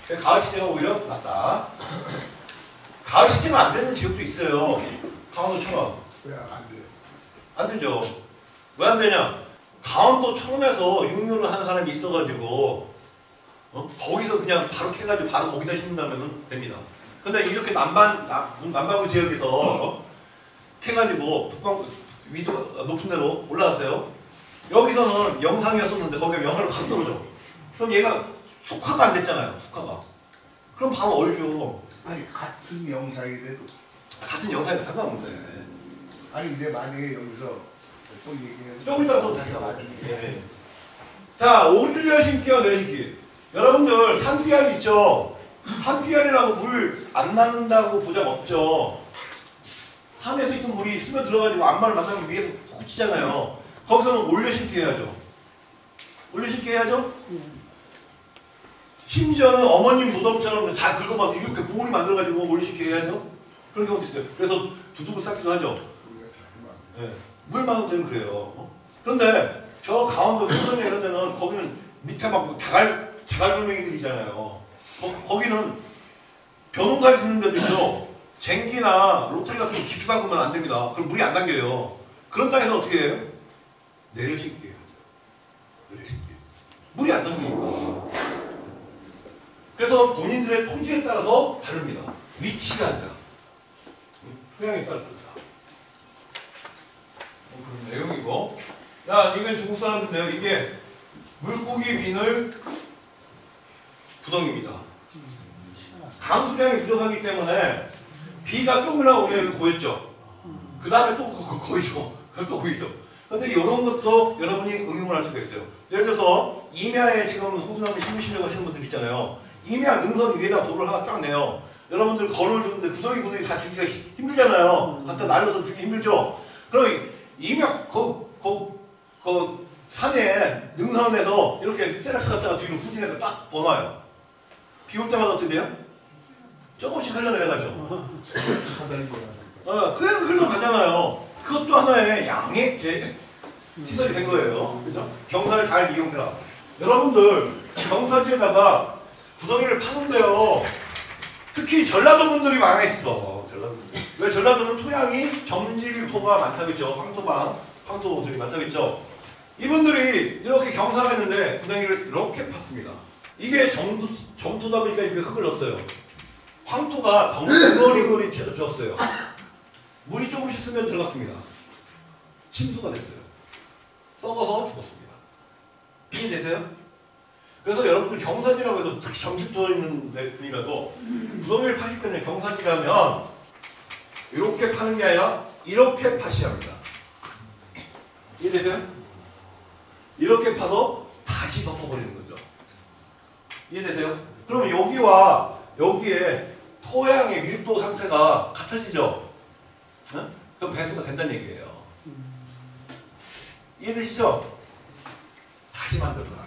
가을 시제가 오히려 낫다. 가을 시제가 안 되는 지역도 있어요. 강원도 천원. 왜 안 돼요? 안 되죠. 왜 안 되냐? 강원도 천원에서 육류를 하는 사람이 있어가지고 거기서 그냥 바로 캐가지고 바로 거기다 심는다면 됩니다. 근데 이렇게 남반구 지역에서 캐가지고 위도 높은 데로 올라갔어요. 여기서는 영상이었었는데 거기가 영하로 확 떨어져. 그럼 얘가 숙화가 안 됐잖아요. 숙화가. 그럼 바로 얼죠. 아니 같은 영상이라도 같은 영상이 상관없는데. 아니 근데 만약에 여기서 또 얘기해 조금 이따가 또 다시 나와요. 예. 자, 올려 심기와 내려 심기. 여러분들 산비알 있죠? 산비알이라고 물 안 맞는다고 보장 없죠. 산에서 있던 물이 스며 들어가지고 암말을 만나면 위에서 솟구치잖아요. 거기서는 올려 심기 해야죠. 올려 심기 해야죠? 심지어는 어머님 무덤처럼 다 긁어봐서 이렇게 봉우리 만들어가지고 올려 심기 해야죠. 그런 경우도 있어요. 그래서 두둑을 쌓기도 하죠. 네. 물만 되면 그래요. 그런데 저 강원도 효성에 이런 데는 거기는 밑에 막 자갈굴맹이들이잖아요. 거기는 벼농사를 짓는 데도 있죠. 쟁기나 로터리 같은 거 깊이 박으면 안 됩니다. 그럼 물이 안 당겨요. 그런 땅에서 어떻게 해요? 내려심기 해야죠. 내려심기. 물이 안 당기니까. 그래서 본인들의 통지에 따라서 다릅니다. 위치가 아니라. 토양에 따라 다르다. 그런 내용이고. 야, 이건 중국 사람인데요. 이게 물고기 비늘 구덩입니다. 강수량이 부족하기 때문에 비가 조금이라도 오면 고였죠. 그 다음에 또 고이죠. 또 고이죠. 근데 이런 것도 여러분이 응용을 할 수가 있어요. 예를 들어서 임야에 지금 호수나무 심으시려고 하시는 분들 있잖아요. 임야 능선 위에다 돌을 하나 쫙 내요. 여러분들 거를 주는데 구덩이 다 주기가 힘들잖아요. 갖다 날려서 주기 힘들죠. 그럼 임야 산에 능선에서 이렇게 세라스 갖다가 뒤로 후진해서 딱 버놔요. 비 올 때마다 어떻게 돼요? 조금씩 흘러내려가죠. 그래서 흘러가잖아요. 그것도 하나의 양의 시설이 된 거예요. 그죠? 경사를 잘 이용해라. 여러분들 경사지에다가 구덩이를 파는데요. 특히 전라도 분들이 많아있어. 전라도분들. 왜 전라도는 토양이 점질토가 많다겠죠. 황토들이 많다겠죠. 이분들이 이렇게 경사가 있는데 구덩이를 이렇게 팠습니다. 이게 점토다 보니까 이렇게 흙을 넣었어요. 황토가 덩거리거리 졌어요. 물이 조금씩 스며 들어갔습니다. 침수가 됐어요. 썩어서 죽었습니다. 이해되세요? 그래서 여러분들 경사지라고 해도 특히 점집도 있는 데이라도 구덩이를 파실 때는 경사지라면 이렇게 파는 게 아니라 이렇게 파셔야 합니다. 이해되세요? 이렇게 파서 다시 덮어버리는 거죠. 이해되세요? 그러면 여기와 여기에 토양의 밀도 상태가 같아지죠? 응? 그럼 배수가 된다는 얘기예요. 이해되시죠? 다시 만들어라.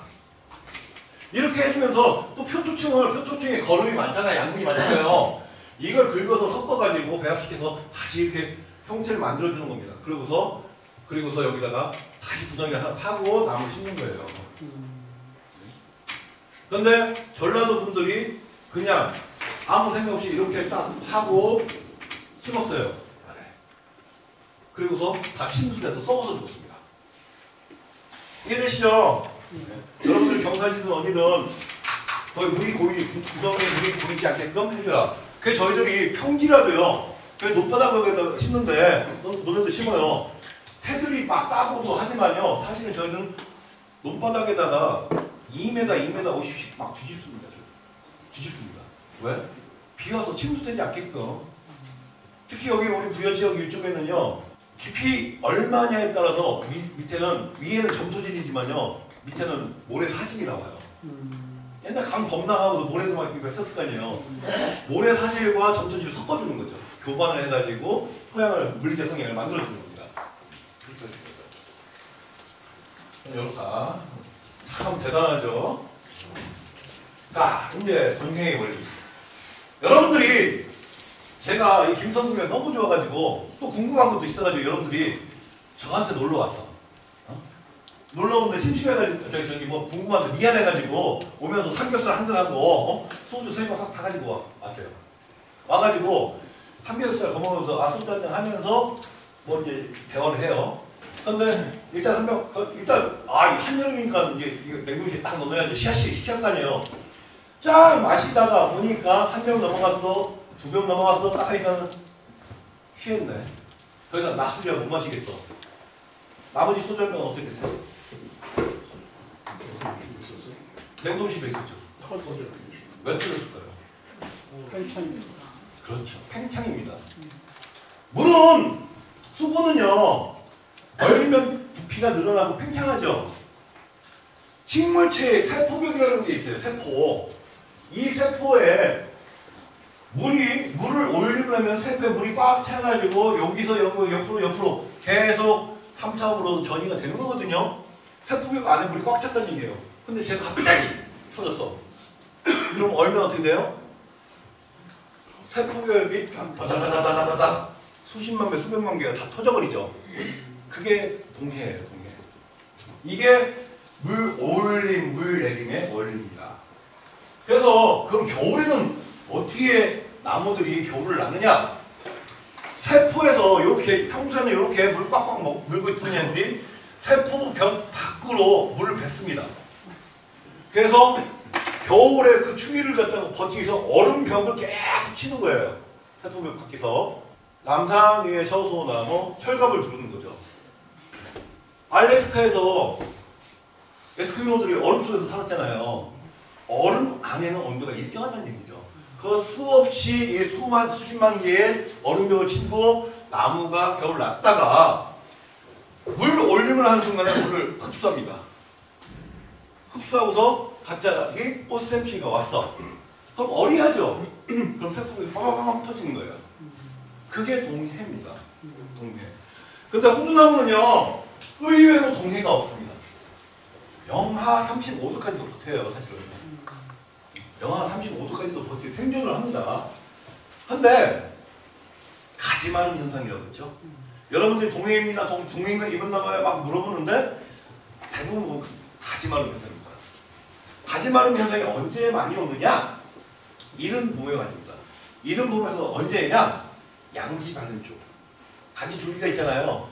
이렇게 해주면서 또 표토층에 거름이 많잖아요. 양분이 많잖아요. 이걸 긁어서 섞어가지고 배합시켜서 다시 이렇게 형체를 만들어주는 겁니다. 그리고서 여기다가 다시 구덩이를 하나 파고 나무를 심는 거예요. 그런데 전라도 분들이 그냥 아무 생각 없이 이렇게 딱 파고 심었어요. 그리고서 다 침수돼서 썩어서 죽었습니다. 이해되시죠? 여러분들 경사지든 어디든 거의 구덩이에 물이 고이지 않게끔 해줘라. 그게 저희들이 평지라도요. 저희 높바닥에다 심는데 노년도 심어요. 새들이 막 따고도 하지만요. 사실은 저희는 논바닥에다가 2m, 50씩 막 뒤집습니다. 뒤집습니다. 왜? 비 와서 침수되지 않게끔. 특히 여기 우리 부여지역 이쪽에는요. 깊이 얼마냐에 따라서 위에는 점토질이지만요. 밑에는 모래 사질이 나와요. 옛날 강 범람하고도 모래도 막 했었을 거 아니에요. 모래 사질과 점토질을 섞어주는 거죠. 교반을 해가지고 토양을 물리적 성향을 만들어주는 겁니다. 열사 참 대단하죠. 자, 이제 동행의 원리. 여러분들이 제가 이 김성국이가 너무 좋아가지고 또 궁금한 것도 있어가지고 여러분들이 저한테 놀러 왔어. 놀러 오는데 심심해가지고 저기 뭐 궁금해서 미안해가지고 오면서 삼겹살 한 근 하고 소주 3병 사가지고 왔어요. 와가지고 삼겹살 먹으면서 소주 한잔 하면서 뭐 이제 대화를 해요. 근데 일단 한여름이니까 이제 이거 냉동실에 딱 넣어야지 시야씩 시킬 거 아니에요. 쫙 마시다가 보니까 1병 넘어갔어, 2병 넘어갔어, 딱 하니까 취했네. 더 이상 낮술이야 못 마시겠어. 나머지 소주 한 병은 어떻게 됐어요? 냉동실에 있었죠. 몇 도였을까요? 팽창입니다. 그렇죠. 팽창입니다. 물은 수분은요 얼면 부피가 늘어나고 팽창하죠. 식물체의 세포벽이라는 게 있어요. 세포. 이 세포에 물을 올리려면 세포에 물이 꽉 차가지고 여기서 옆으로 계속 3차원으로 전이가 되는 거거든요. 세포벽 안에 물이 꽉 찼다는 얘기예요. 근데 제가 갑자기 터졌어. 그럼 얼면 어떻게 돼요? 세포벽이 다다다다다다다 수십만 개, 수백만 개가 다 터져버리죠. 그게 동해예요, 동해. 이게 물 올림, 물 내림의 원리입니다. 그래서 그럼 겨울에는 어떻게 나무들이 겨울을 낳느냐? 세포에서 이렇게 평소에는 이렇게 물 꽉꽉 물고 있던 애들이 세포 벽 밖으로 물을 뱉습니다. 그래서 겨울에 그 추위를 갖다가 버티기 위해서 얼음벽을 계속 치는 거예요. 세포벽 밖에서. 남산 위에 처소나무 철갑을 두르는 거죠. 알래스카에서 에스키모들이 얼음 속에서 살았잖아요. 얼음 안에는 온도가 일정하다는 얘기죠. 그 수없이 수십만 개의 얼음벽을 치고 나무가 겨울 났다가 물 올림을 하는 순간에 물을 흡수합니다. 흡수하고서 갑자기 오스템치가 왔어. 그럼 어리하죠? 그럼 세포가 빵빵빵 터지는 거예요. 그게 동해입니다. 동해. 근데 호두나무는요, 의외로 동해가 없습니다. 영하 35도까지도 버텨요, 사실은. 영하 35도까지도 버티고 생존을 합니다. 근데 가지마름 현상이라고 그랬죠. 여러분들이 동해입니다, 동해인가 이번나가요 막 물어보는데 대부분 가지마름 현상입니다. 가지마름 현상이 언제 많이 오느냐? 이른 봄에 많이 옵니다. 이른 봄에서 언제냐? 양지 바른 쪽. 가지 줄기가 있잖아요.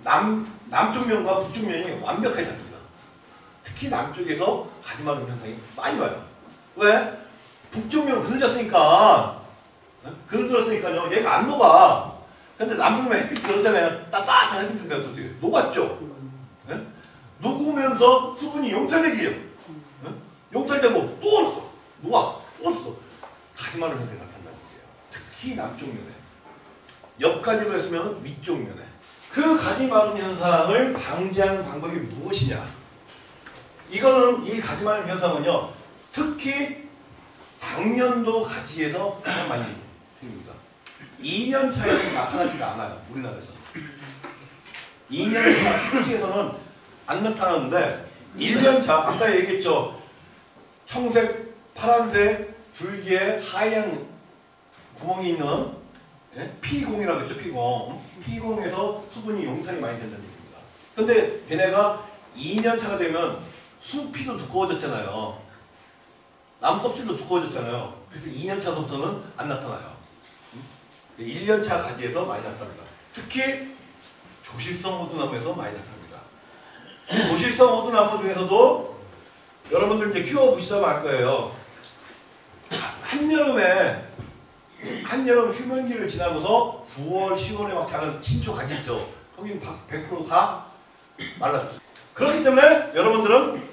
남쪽 면과 북쪽 면이 완벽하게 잡힙니다. 특히 남쪽에서 가지마름 현상이 많이 와요. 왜? 북쪽 면은 그늘졌으니까, 그늘들었으니까요. 얘가 안 녹아. 근데 남쪽 면 햇빛 들었잖아요. 따뜻한 햇빛 들어가서 녹았죠. 네? 녹으면서 수분이 용탈되지요. 네? 용탈되고 또 녹아. 또 녹아. 가지마름 현상이 나타난다는 거예요. 특히 남쪽 면에. 옆가지로 했으면 위쪽 면에. 그 가지마름 현상을 방지하는 방법이 무엇이냐? 이거는 이 가지마름 현상은요, 특히 당년도 가지에서 가장 많이 생깁니다. 2년 차에는 나타나지가 않아요, 우리나라에서. 2년 차 수시에서는 안 나타나는데 1년 차, 아까 얘기했죠. 청색, 파란색 줄기에 하얀 구멍이 있는 피공이라고 했죠, 피공. 피공에서 수분이 용산이 많이 된다는 얘기입니다. 근데 걔네가 2년 차가 되면 수피도 두꺼워졌잖아요. 나무 껍질도 두꺼워졌잖아요. 그래서 2년 차부터는 안 나타나요. 1년 차 가지에서 많이 나타납니다. 특히 조실성 호두나무에서 많이 나타납니다. 조실성 호두나무 중에서도 여러분들 이제 키워보시다 알 거예요. 한여름 휴면기를 지나고서 9월, 10월에 막 작은 신초 가지 있죠. 거기는 100% 다 말라졌어요. 그렇기 때문에 여러분들은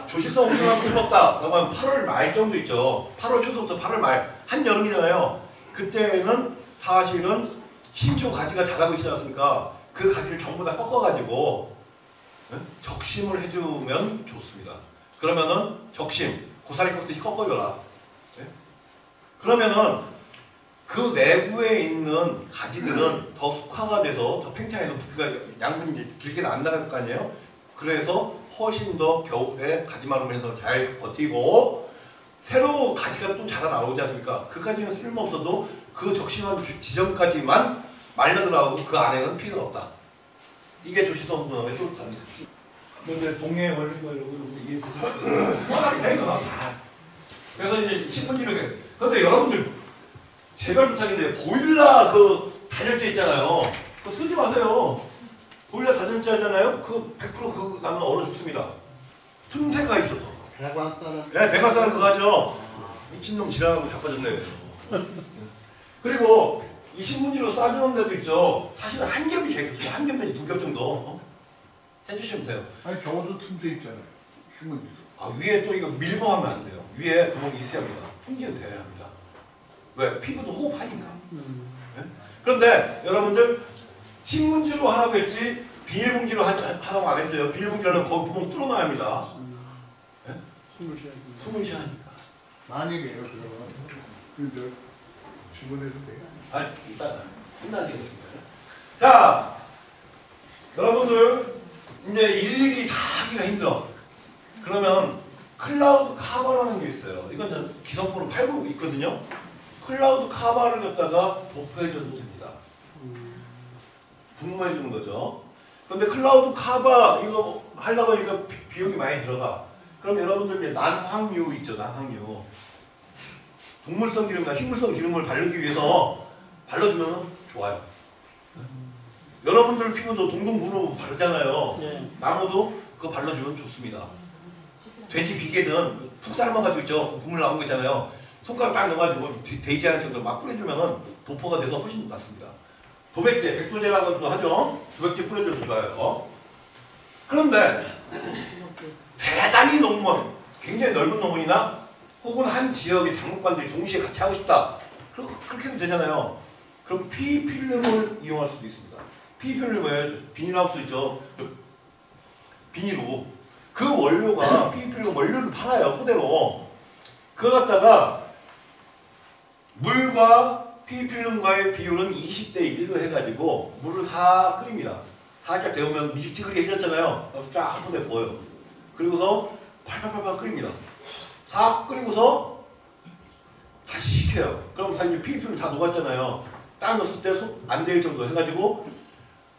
조실성 호두나무 심었다 라고 하면 8월 말 정도 있죠. 8월 초부터 8월 말, 한여름이잖아요. 그때는 사실은 신초 가지가 자라고 있지 않습니까? 그 가지를 전부 다 꺾어가지고 적심을 해주면 좋습니다. 그러면은 적심, 고사리 꺾듯이 꺾어줘라. 그러면은 그 내부에 있는 가지들은 더 숙화가 돼서 더 팽창해서 부피가 양분이 이제 길게 안 나갈 거 아니에요? 그래서 훨씬 더 겨울에 가지마름에서 잘 버티고 새로 가지가 또 자라 나오지 않습니까? 그 가지는 쓸모없어도 그 적심한 지점까지만 말려 들어가고 그 안에는 피가 없다. 이게 조실성 호두나무의 솔루션입니다. 근데 동해 원리 뭐 이런 거 이게 워낙 이거 다. 그래서 이제 신문지를 근데 여러분들 제발 부탁인데 보일러 그 단열재 있잖아요. 그거 쓰지 마세요. 보일러 단열재 하잖아요. 그 100% 그 나면 얼어 죽습니다. 틈새가 있어서. 대관사는 네, 백악사는 그거 하죠. 미친놈 지나가고 자빠졌네. 그리고 이 신문지로 싸주는 데도 있죠. 사실은 한 겹이 제일 좋습니다. 한 겹 내지 두 겹 정도 해주시면 돼요. 아니 적어도 틈새 있잖아요. 신문지도. 아, 위에 또 이거 밀봉하면 안 돼요. 위에 구멍이 있어야 합니다. 풍기는 돼야 합니다. 왜? 피부도 호흡하니까. 네? 그런데 여러분들 신문지로 하라고 했지 비닐봉지로 하라고 안 했어요. 비닐봉지로는 거기 구멍 뚫어놔야 합니다. 네? 숨을 쉬하니까. 만약에요 그러면 그저 주문해도 돼요. 아, 이따 끝나지겠습니다. 자, 여러분들 이제 일일이 다 하기가 힘들어. 그러면 클라우드 카바라는 게 있어요. 이건 전 기성품으로 팔고 있거든요. 클라우드 카바를 갖다가 도포해줘도 됩니다. 분모해 주는 거죠. 근데 클라우드 카바 이거 하려고 하니까 비용이 많이 들어가. 그럼 여러분들 이제 난황유 있죠, 난황유. 동물성 기름이나 식물성 기름을 바르기 위해서 발라주면 좋아요. 여러분들 피부도 동동구로 바르잖아요. 네. 나무도 그거 발라주면 좋습니다. 돼지 비계든 푹 삶아가지고 있죠. 국물 나온 거 있잖아요. 손가락 딱 넣어가지고 데이지 않은 정도 막 뿌려주면은 도포가 돼서 훨씬 낫습니다. 도백제, 백도제라는 것도 하죠. 도백제 뿌려줘도 좋아요. 그런데 대단히 농원, 굉장히 넓은 농원이나 혹은 한 지역의 작물관들이 동시에 같이 하고 싶다. 그렇게 해도 되잖아요. 그럼 PE필름을 이용할 수도 있습니다. PE필름 왜 비닐하우스 있죠? 비닐로. 그 원료가 PE필름 원료를 팔아요. 그대로. 그거 갖다가 물과 PE필름과의 비율은 20대 1로 해가지고 물을 다 끓입니다. 살짝 데우면 미식지근하게 해졌잖아요. 쫙 한 번에 부어요. 그리고서 팔팔팔팔 끓입니다. 싹 끓이고서 다시 식혀요. 그럼 사실 PE필름 다 녹았잖아요. 딱 넣었을 때 안 될 정도 해가지고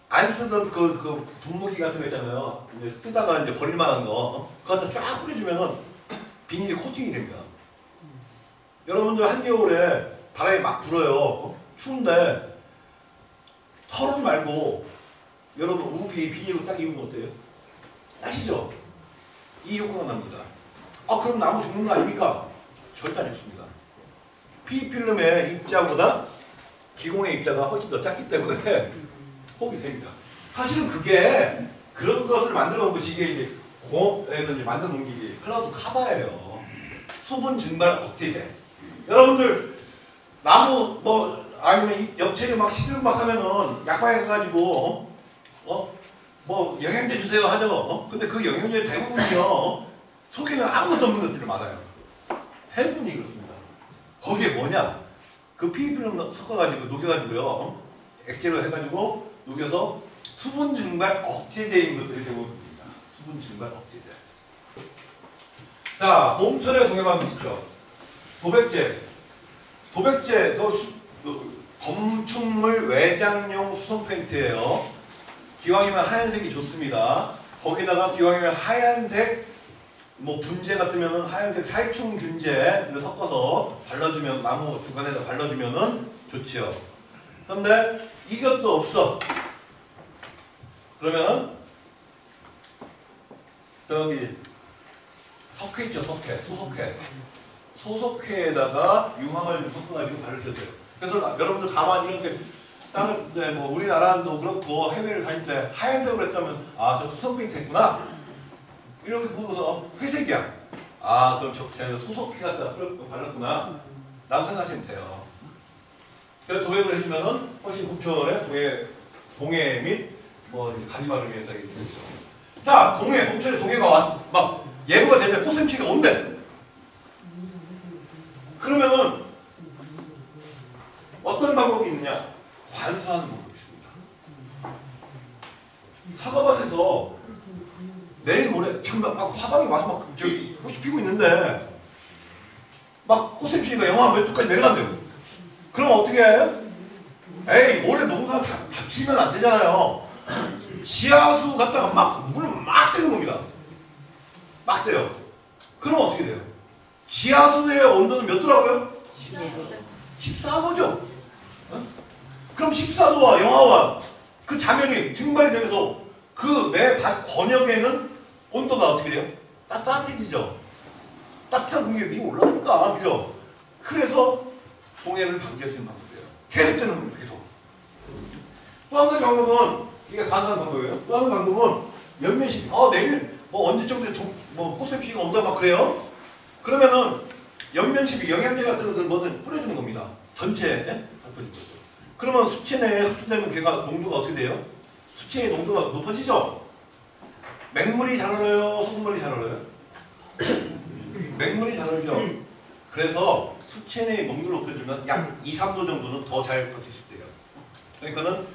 안 쓰던 그 분무기 같은 거 있잖아요. 이제 쓰다가 이제 버릴 만한 거 그거 갖다 쫙 뿌려주면은 비닐이 코팅이 됩니다. 여러분들 한겨울에 바람이 막 불어요. 추운데 털은 말고 여러분 우비 비닐로 딱 입으면 어때요? 아시죠? 이 효과가 납니다. 아 그럼 나무 죽는 거 아닙니까? 절대 안 죽습니다. PE필름의 입자보다 기공의 입자가 훨씬 더 작기 때문에 호흡이 됩니다. 사실은 그게 그런 것을 만들어 놓은 것이 이게 이제 공업에서 이제 만들어 놓은 게 이게 클라우드 카바예요. 수분 증발 억제제. 여러분들 나무 뭐 아니면 엽채를 막 시들 막 하면은 약방에 가가지고 뭐 영양제 주세요 하죠. 근데 그 영양제 대부분이요 속에는 아무것도 없는 것들이 많아요. 대부분이 그렇습니다. 거기에 뭐냐? 그 PE필름 섞어가지고 녹여가지고요 액체로 해가지고 녹여서 수분 증발 억제제인 것들이 대부분입니다. 수분 증발 억제제. 자, 봄철에 동해방금 있죠. 도백제. 도백제, 검충물 외장용 수성 페인트예요. 기왕이면 하얀색이 좋습니다. 거기다가 기왕이면 하얀색 뭐 분재 같으면은 하얀색 살충균제를 섞어서 발라주면 나무 중간에다 발라주면은 좋지요. 그런데 이것도 없어. 그러면은 저기 석회 있죠, 석회, 소석회. 소석회에다가 유황을 섞어가지고 바르셔도 돼요. 그래서 여러분들 가만히 이렇게 다른 뭐 우리나라도 그렇고 해외를 다닐 때 하얀색으로 했다면 아 저 수성 페인트 했구나 이렇게 보고서 회색이야. 아 그럼 제가 소석회 갖다 발랐구나 라고 생각하시면 돼요. 그래서 도액을 해주면은 훨씬 봄철에 동해 및 뭐 가지마를 위해서 되죠. 자 봄철에 동해가 와서 막 예보가 되면 꽃샘추위가 온대. 그러면은 어떤 방법이 있느냐? 관수하는 방법이 있습니다. 사과밭에서 내일 모레 지금 막 화방이 와서 막 저기 꽃이 피고 있는데 막 꽃샘추위가 영하 몇 도까지 내려간대요. 그럼 어떻게 해요? 에이 올해 농사 닥치면 안 되잖아요. 지하수 갖다가 물을 막 뜨는 겁니다. 막 떠요. 그럼 어떻게 돼요? 지하수의 온도는 몇 도라고요? 14도죠. 그럼 14도와 영하와 그 자명이 증발이 되면서 그 매 권역에는 온도가 어떻게 돼요? 따뜻해지죠. 따뜻한 공기가 위로 올라가니까, 그죠? 그래서 동해를 방지할 수 있는 방법이에요. 계속되는 겁니다. 계속. 또 한 가지 방법은, 이게 가능한 방법이에요. 또 한 가지 방법은 연면식. 내일 뭐 언제쯤 꽃샘추위가 온다 막 그래요. 그러면은 연면식이 영양제 같은 것들 뭐든 뿌려주는 겁니다. 전체에 뿌려주는 거죠. 그러면 수체 내에 흡수되면 걔가 농도가 어떻게 돼요? 수체의 농도가 높아지죠? 맹물이 잘 흘러요? 소금물이 잘 흘러요? 맹물이 잘 흘죠? 그래서 수체 내의 농도를 높여주면 약 2, 3도 정도는 더 잘 버틸 수 있대요. 그러니까는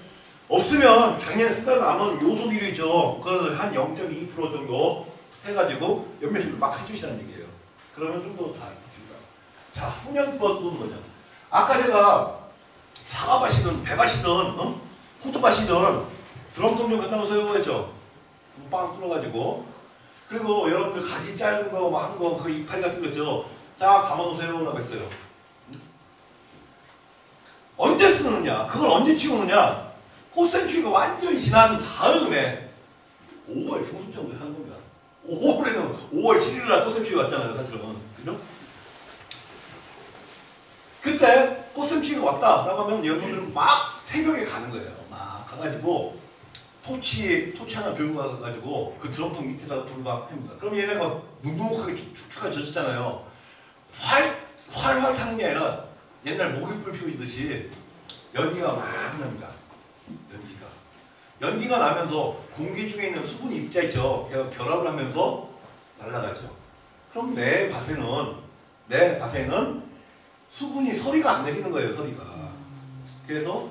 없으면 작년에 쓰다 남은 요소 비료 있죠? 그걸 한 0.2% 정도 해가지고 연면식을 막 해주시라는 얘기예요. 그러면 좀 더 다 버팁니다. 자, 훈연버스는 뭐냐? 아까 제가 사과밭이든 배밭이든 호두밭이든 드럼통 좀 갖다 놓으세요 했죠? 빵 뚫어가지고. 그리고 여러분들 가지 짧은 거 뭐 한 거 그 이파리 같은 거 있죠? 쫙 담아놓으세요 라고 했어요. 언제 쓰느냐? 그걸 언제 치우느냐? 꽃샘추위가 완전히 지난 다음에 5월 중순 정도에 하는 겁니다. 5월에는 5월 7일 날 꽃샘추위가 왔잖아요, 사실은. 그죠? 그때 꽃샘추위가 왔다라고 하면 여러분들은 막 새벽에 가는 거예요. 막 가가지고 토치 하나 들고 가가지고 그 드럼통 밑에다가 불을 막 팹니다. 그럼 얘네가 눅눅하게 축축하게 젖었잖아요. 활활 타는 게 아니라 옛날 모깃불 피우듯이 연기가 막 납니다. 연기가 나면서 공기 중에 있는 수분이 입자 있죠. 걔가 결합을 하면서 날아가죠. 그럼 내 밭에는 수분이 서리가 안 내리는 거예요. 서리가. 그래서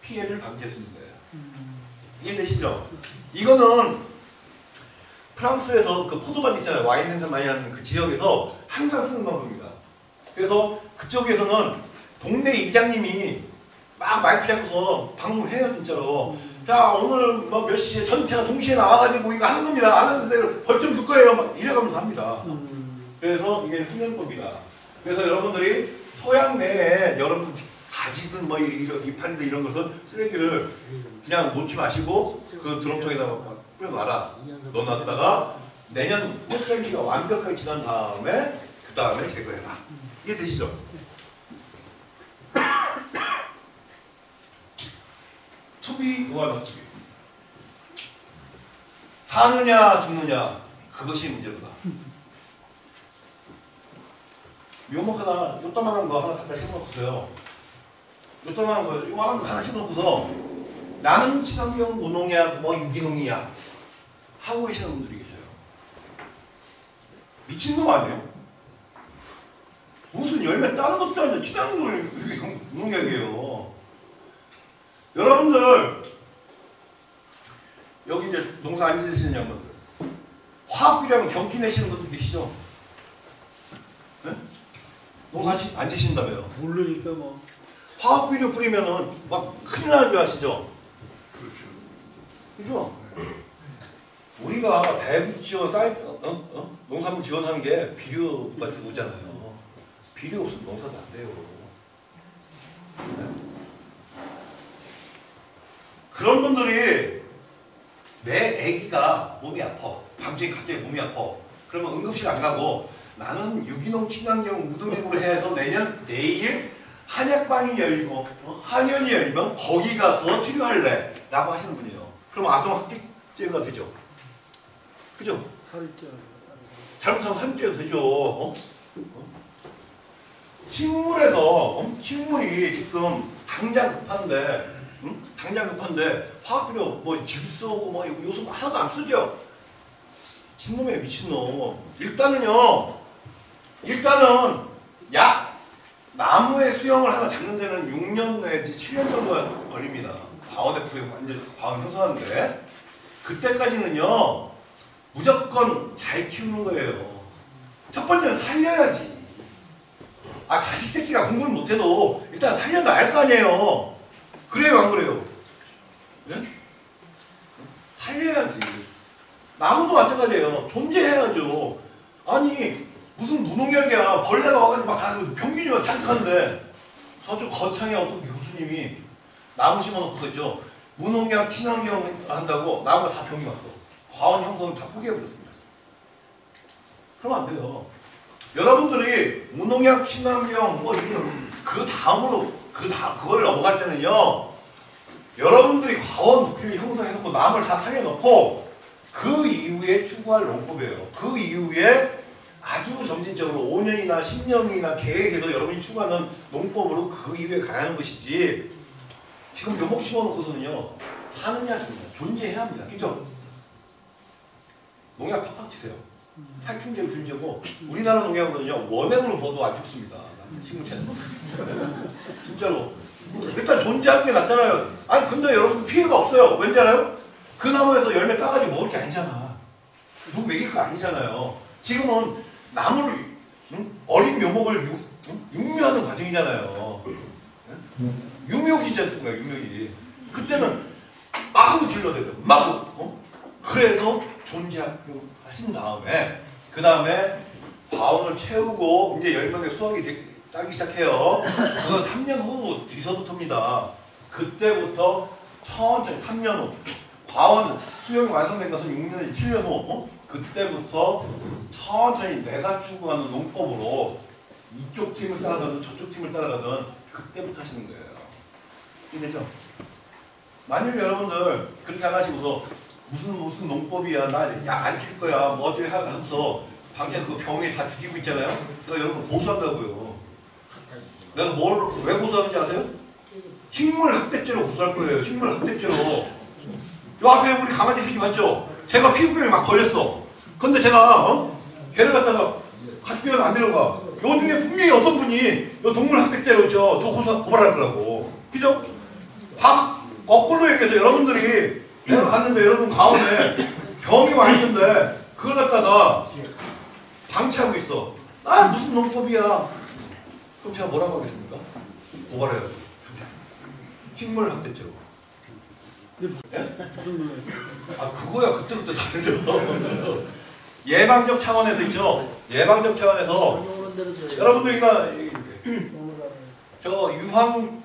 피해를 방지할 수 있는 거예요. 이해되시죠? 이거는 프랑스에서 그 포도밭 있잖아요. 와인 생산 많이 하는 그 지역에서 항상 쓰는 방법입니다. 그래서 그쪽에서는 동네 이장님이 막 마이크 잡고서 방송해요, 진짜로. 자, 오늘 뭐 몇 시에 전체가 동시에 나와가지고 이거 하는 겁니다. 안 하는데 벌점 줄 거예요. 막 이래가면서 합니다. 그래서 이게 훈련법이다. 그래서 여러분들이 토양 내에 여러분 가지든 뭐 이파리든 이런 것을 쓰레기를 그냥 놓지 마시고 그 드럼통에다가 뿌려놔라. 넣어놨다가 내년 꽃샘추위가 완벽하게 지난 다음에 그 다음에 제거해라. 이게 되시죠? 투비 노아노 투비. 사느냐 죽느냐 그것이 문제로다. 묘목 하나 요따만한 거 하나 갖다 심어놓고서요. 요따만한 거 요만한 거 하나 심어놓고서 나는 친환경 무농약 뭐 유기농이야 하고 계시는 분들이 계셔요. 미친놈 아니에요? 무슨 열매 따는 것도 아니라 친환경 무농약이에요. 여러분들 여기 이제 농사 안 지으시는 양반들 화학 비료하면 경기 내시는 분들 계시죠? 네? 농사 안 지신다며요. 모르니까 뭐. 화학 비료 뿌리면은 막 큰일 나는 줄 아시죠? 그죠? 우리가 대북 지원 농산물 지원하는 게 비료가 주잖아요. 비료 없으면 농사도 안 돼요. 네? 그런 분들이 내 아기가 몸이 아파. 밤중에 갑자기 몸이 아파. 그러면 응급실 안 가고 나는 유기농 친환경 무농약으로 해서 내일 한약방이 열리고 한의원이 열리면 거기 가서 치료할래 라고 하시는 분이에요. 그럼 아동학대죄가 되죠. 그죠? 살쪄. 잘못하면 살죄가 되죠. 식물에서 식물이 지금 당장 급한데 화학비료 뭐 질소고 뭐 요소 하나도 안 쓰죠. 미친놈이에요, 미친놈. 일단은 나무의 수영을 하나 잡는 데는 6년 내지 7년 정도가 걸립니다. 과원의 부에 완전 과원 형성하는데 그때까지는요 무조건 잘 키우는 거예요. 첫 번째는 살려야지. 자식 새끼가 공부를 못해도 일단 살려놔야 할 거 아니에요. 그래요, 안 그래요? 네? 나무도 마찬가지예요. 존재해야죠. 아니 무슨 무농약이야. 벌레가 와가지고 막 병균이 막 잔뜩한데 저쪽 거창에 어떤 교수님이 나무 심어놓고서 있죠. 무농약 친환경 한다고 나무가 다 병이 왔어. 과원 형성을 다 포기해버렸습니다. 그러면 안 돼요. 여러분들이 무농약 친환경 뭐 이런 그 다음으로 그걸 넘어갈 때는요. 여러분들이 과원 부피를 형성해놓고 남을 다 살려놓고 그 이후에 추구할 농법이에요. 그 이후에 아주 점진적으로 5년이나 10년이나 계획해서 여러분이 추구하는 농법으로 그 이후에 가야 하는 것이지 지금 묘목 심어놓고서는요 사느냐 죽느냐 존재해야 합니다. 그죠? 농약 팍팍 치세요. 살충제고 균제고 우리나라 농약은요 원액으로 부어도 안 죽습니다. 식물체는 진짜로 일단 존재하는 게 낫잖아요. 아니 근데 여러분 피해가 없어요. 왠지 알아요? 그 나무에서 열매 따가지고 먹을 게 아니잖아. 누구 먹일 거 아니잖아요. 지금은 나무를 어린 묘목을 육묘하는 과정이잖아요. 유묘기지 않습니까? 유묘기. 그때는 마구 질러대요. 마구. 그래서 존재하신 다음에 그 다음에 과원을 채우고 이제 열명의 수확이 따기 시작해요. 그건 3년 후 뒤서부터입니다. 그때부터 천천히 3년 후 과원 수용이 완성된 것은 6년, 7년 후 그때부터 천천히 내가 추구하는 농법으로 이쪽 팀을 따라가든 저쪽 팀을 따라가든 그때부터 하시는 거예요. 이해되죠? 만일 여러분들 그렇게 안 하시고서 무슨 농법이야 나 약 안 칠 거야 뭐 어떻게 하면서 당장 그 병에 다 죽이고 있잖아요. 내가 여러분 고소한다고요. 내가 왜 고소하는지 아세요? 식물학대죄로 고소할 거예요. 식물학대죄로. 요 앞에 우리 강아지 새끼 맞죠? 제가 피부병에 막 걸렸어. 근데 제가 걔를 갖다가 같이 병원 안 데려가. 요 중에 분명히 어떤 분이 요 동물학대죄로 저 고발할 거라고. 그죠? 거꾸로 얘기해서 여러분들이 내가 갔는데 여러분 가운데 병이 와 있는데 그걸 갖다가 방치하고 있어. 아 무슨 농법이야. 그럼 제가 뭐라고 하겠습니까? 고발해요. 식물학대죄로. 예? 아 그거야 그때부터 다르죠. 예방적 차원에서 있죠. 예방적 차원에서 여러분들이가 저 유황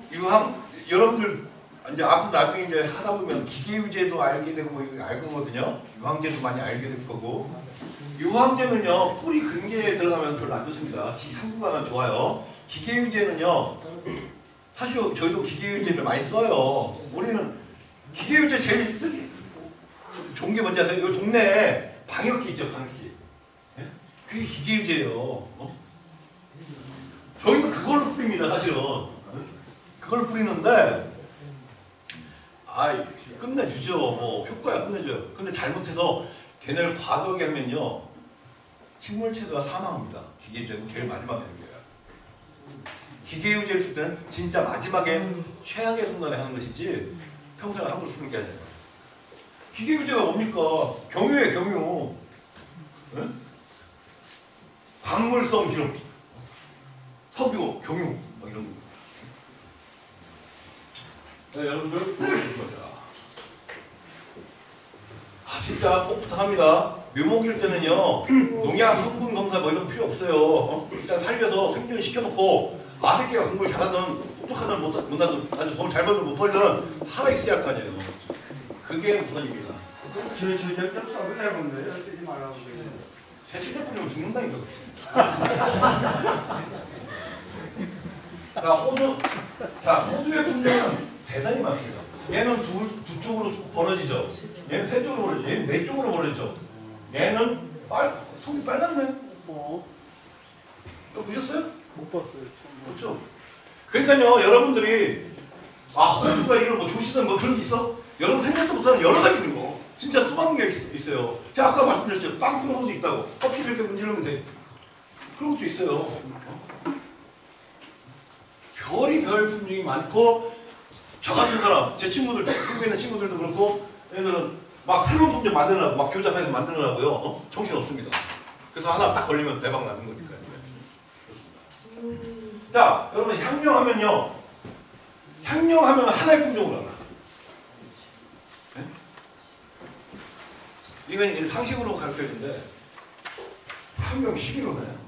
여러분들 이제 앞으로 나중에 이제 하다 보면 기계유제도 알게 되고 알 거거든요. 유황제도 많이 알게 될 거고. 유황제는요 뿌리 근개에 들어가면 별로 안 좋습니다. 상부관은 좋아요. 기계유제는요 사실 저희도 기계유제를 많이 써요. 우리는 기계유제 제일 쓰기 좋은 게 뭔지 아세요? 이 동네에 방역기 있죠, 방역기. 예? 그게 기계유제예요. 저희는 그걸로 뿌립니다, 사실은. 그걸 뿌리는데 끝내주죠. 뭐 효과야 끝내줘요. 근데 잘못해서 걔네를 과도하게 하면요 식물체가 사망합니다. 기계유제는 제일 마지막에 하는 거예요. 기계유제를 쓸 때는 진짜 마지막에 최악의 순간에 하는 것이지 평소에 함부로 쓰는 게 아니에요. 기계유제가 뭡니까? 경유예요, 경유. 네? 광물성 기름, 석유, 경유 막 이런 거. 네, 여러분들 보여주십시오. 진짜 꼭 부탁합니다. 묘목일 때는요 농약 성분 검사 뭐 이런 거 필요 없어요. 일단 살려서 생존 시켜놓고 새끼가 공부를 잘하든 똑똑하든 못하든 아주 돈을 잘 벌든 못 벌든 살아있어야 할 거 아니에요. 그게 우선입니다. 저 역적 써도 되는데 쓰지 말라고 그래요. 제 실력뿐이면 죽는다니까. 호주의 분류는 대단히 많습니다. 얘는 두 쪽으로 벌어지죠. 얘는 세 쪽으로 벌어지죠. 얘는 네 쪽으로 벌어지죠. 얘는 속이 빨갛네. 이거 보셨어요? 못 봤어요. 그렇죠. 그러니까요, 여러분들이 호주가 이런 뭐 조시든 뭐 그런 게 있어? 여러분 생각도 못하는 여러 가지 있는 거. 진짜 수많은 게 있어요. 제가 아까 말씀드렸죠. 땅콩 호수 있다고. 커피를 이렇게 문지르면 돼. 그런 것도 있어요. 별의별 품종이 많고 저 같은 사람, 제 친구들, 중국에 있는 친구들도 그렇고 얘들은 막 새로운 품종 만드느라고 막 교잡해서 만드느라고요. 정신 없습니다. 그래서 하나 딱 걸리면 대박 나는 거니까요. 자, 여러분 향령하면요. 향령하면 하나의 품종으로 알아. 네? 이건 상식으로 가르쳐주는데 향령 11호나요?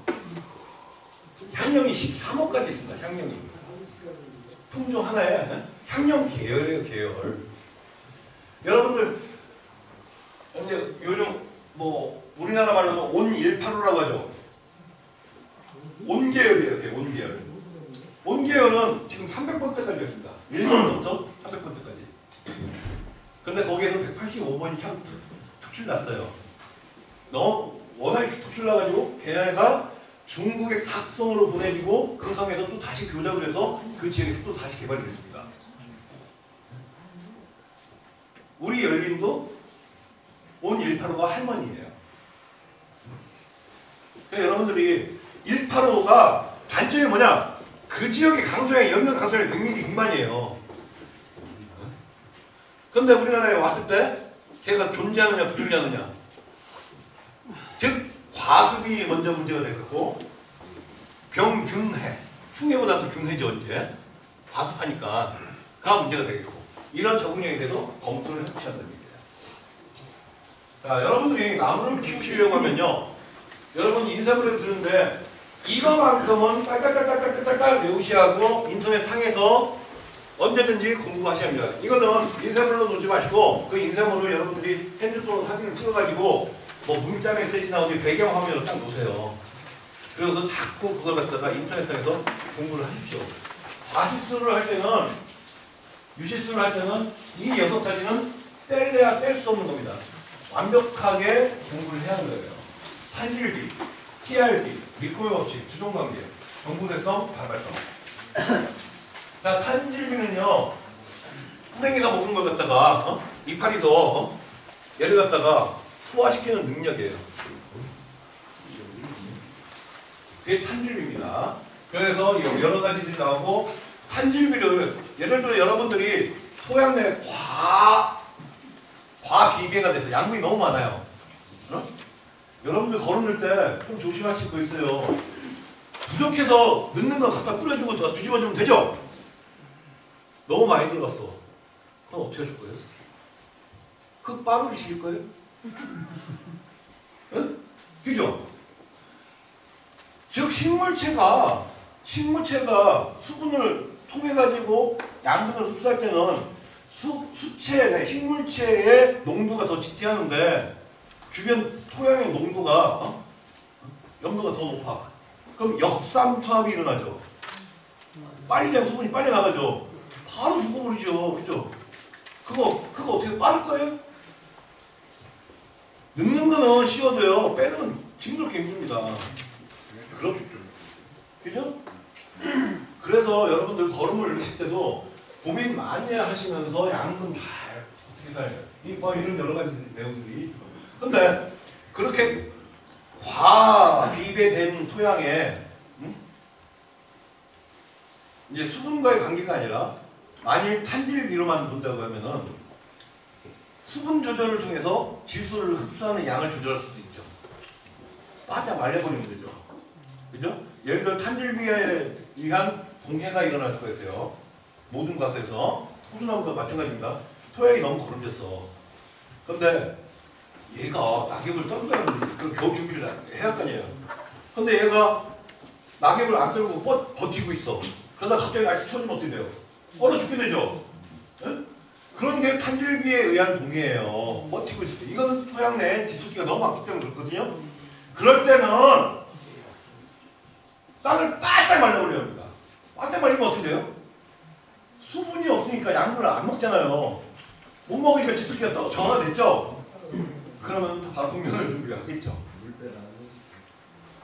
향령이 13호까지 있습니다. 향령이. 품종 하나에 향령 계열이에요. 계열. 여러분들 이제 요즘 뭐 우리나라 말로는 온185라고 하죠. 온계열이에요. 온계열. 온계열은 지금 300번째까지 있습니다. 1번부터 300번째까지. 근데 거기에서 185번이 참 특출 났어요. 너무 워낙에 특출 나가지고 걔네가 중국의 각성으로 보내지고 그 성에서 또 다시 교작을 해서 그 지역에서 또 다시 개발이 됐습니다. 우리 열린도 온185가 할머니예요. 그러니까 여러분들이 185가 단점이 뭐냐? 그 지역의 강수량이 연간 강수량이 100mm 미만이에요. 그런데 우리나라에 왔을 때 걔가 존재하느냐 부존재하느냐, 즉 과습이 먼저 문제가 되겠고 병균해, 충해보다 더 균해죠. 이제 과습하니까 그가 문제가 되겠고, 이런 적응력에 대해서 검토를 해보셔야 됩니다. 자, 여러분들이 나무를 키우시려고 하면요, 여러분이 인쇄물을 드는데 이거만큼은 딸딸딸딸딸딸 외우셔야 하고 인터넷 상에서 언제든지 공부하셔야 합니다. 이거는 인쇄물로 놓지 마시고 그 인쇄물을 여러분들이 핸드폰으로 사진을 찍어가지고 뭐 문자 메시지 나오지 배경화면으로 딱 놓으세요. 그래서 자꾸 그걸 갖다가 인터넷상에서 공부를 하십시오. 과실수를 할 때는, 유실수를 할 때는 이 6가지는 뗄래야 뗄 수 없는 겁니다. 완벽하게 공부를 해야 하는 거예요. 탄질비, TRB, 리코의 법칙, 주종관계, 정부대성, 발발성. 자, 탄질비는요, 호랭이가 먹은 걸 갖다가 이파리에서 얘를 갖다가 소화시키는 능력이에요. 그게 탄질비입니다. 그래서 여러 가지들이 나오고, 탄질비를 예를 들어 여러분들이 소양 내 과비배가 돼서 양분이 너무 많아요. 여러분들 걸음을 때 좀 조심하실 거 있어요. 부족해서 넣는 거 갖다 뿌려주고 뒤집어주면 되죠? 너무 많이 들어갔어. 그럼 어떻게 하실 거예요? 그 빠르시킬 거예요? 응? 그죠? 즉 식물체가 수분을 통해 가지고 양분을 흡수할 때는 식물체의 농도가 더 짙어하는데 주변 토양의 농도가 염도가 더 높아. 그럼 역삼투압이 일어나죠. 빨리 되면 수분이 빨리 나가죠. 바로 죽어버리죠. 그죠? 그거 어떻게 빠를 거예요? 넣는 거는 쉬워도요, 빼는 건 힘들게 힘듭니다. 그렇죠. 그죠? 그래서 여러분들 걸음을 넣으실 때도 고민 많이 하시면서 양분 잘 어떻게 살아요. 이런 여러 가지 내용들이. 근데 그렇게 과비배된 토양에 이제 수분과의 관계가 아니라 만일 탄질비로만 본다고 하면은 수분 조절을 통해서 질소를 흡수하는 양을 조절할 수도 있죠. 바짝 말려버리면 되죠. 그죠? 예를 들어 탄질비에 의한 동해가 일어날 수가 있어요. 모든 가수에서 호주나무도 마찬가지입니다. 토양이 너무 거름졌어. 그런데 얘가 낙엽을 떨다는 그 겨우 준비를 해야 할 거 아니에요. 근데 얘가 낙엽을 안 떨고 버티고 있어. 그러다 갑자기 날씨 추워지면 어떻게 돼요? 얼어 죽게 되죠. 네? 그런 게 탄질비에 의한 동해예요. 버티고 있을 때. 이거는 토양 내에 지수기가 너무 많기 때문에 그렇거든요. 그럴 때는 땅을 바짝 말려버려야 합니다. 바짝 말리면 어떻게 돼요? 수분이 없으니까 양분을 안 먹잖아요. 못 먹으니까 지수기가 또 정화됐죠? 그러면 바로 공면을 준비를 하겠죠.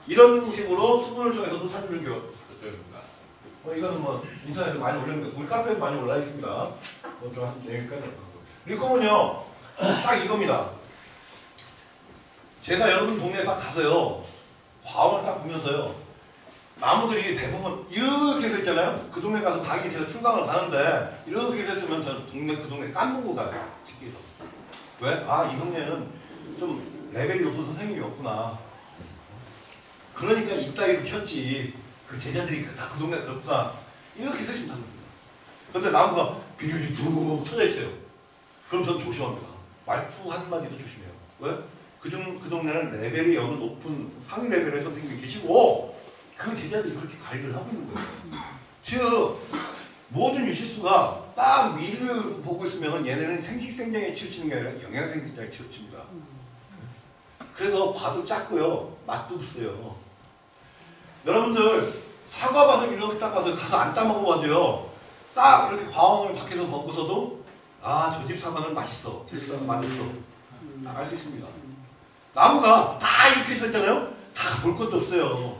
이런 식으로 수분을 통해서도 탄질을 교육합니다. 이거는 뭐 인터넷에 많이 올렸는데 우리 카페에도 많이 올라 있습니다. 좀 한 여기까지. 리콤은요 딱 이겁니다. 제가 여러분 동네에 딱 가서요, 과원을 딱 보면서요, 나무들이 대부분 이렇게 서 있잖아요. 그 동네 가서 가긴 제가 출강을 가는데 이렇게 됐으면 저는 그 동네 깐보고 가요. 집에서. 왜? 아, 이 동네는 좀 레벨이 높은 선생님이 없구나. 그러니까 이따위로 켰지. 그 제자들이 다 그 동네에 그렇구나. 이렇게 서 있으면 됩니다. 근데 나무가 비닐이 쭉 쳐져 있어요. 그럼 전 조심합니다. 말투 한마디도 조심해요. 왜? 그 동네는 레벨이 어느 높은 상위 레벨의 선생님이 계시고 그 제자들이 그렇게 관리를 하고 있는 거예요. 즉 모든 유실수가 딱 위를 보고 있으면 얘네는 생식생장에 치우치는 게 아니라 영양생장에 치우칩니다. 그래서 과도 작고요. 맛도 없어요. 여러분들 사과밭을 이렇게 딱 가서 안 따먹어봐도요. 딱 이렇게 과원을 밖에서 먹고서도 아, 저 집 사과는 맛있어. 저 집 사과는 맛없어. 딱 알 수 있습니다. 나무가 다 이렇게 있었잖아요. 다 볼 것도 없어요.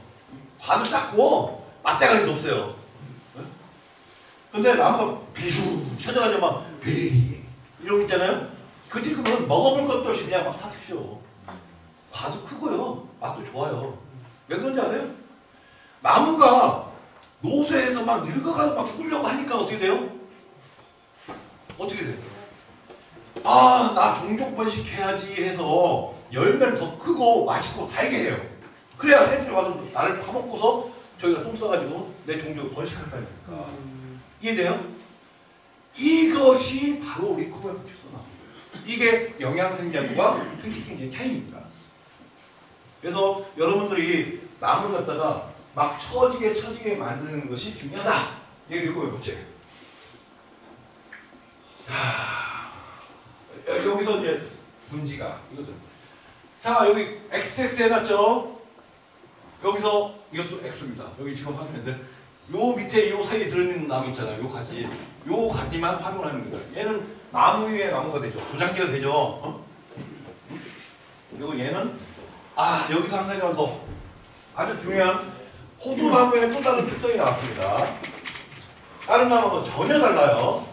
과도 작고 맛대가리도 없어요. 근데 나무가 비슈 쳐져가지고 막 이러고 있잖아요. 그 지금은 먹어볼 것도 없이 그냥 막 사십시오. 과도 크고요. 맛도 좋아요. 왜 그런지 아세요? 나무가 노쇠해서 막 늙어가서 막 죽으려고 하니까 어떻게 돼요? 어떻게 돼요? 아, 나 종족 번식해야지 해서 열매를 더 크고 맛있고 달게 해요. 그래야 새들이 와서 나를 파먹고서 저희가 똥 싸가지고 내 종족을 번식할 거 아닙니까? 이해돼요? 이것이 바로 우리 코바이오틱스 나온 거예요. 이게 영양생장과 생식생장의 차이입니다. 그래서 여러분들이 나무를 갖다가 막 처지게 만드는 것이 중요하다. 이거 뭐지? 자, 여기서 이제 분지가 이거죠. 자, 여기 XX 해놨죠? 여기서 이것도 X입니다. 여기 지금 화면인데 요 밑에 요 사이에 들어있는 나무 있잖아요. 요 가지만 활용하는 거예요. 얘는 나무 위에 나무가 되죠. 도장지가 되죠. 어? 그리고 얘는 여기서 한 가지만 더 아주 중요한 호두나무의 또 다른 특성이 나왔습니다. 다른 나무하고 전혀 달라요.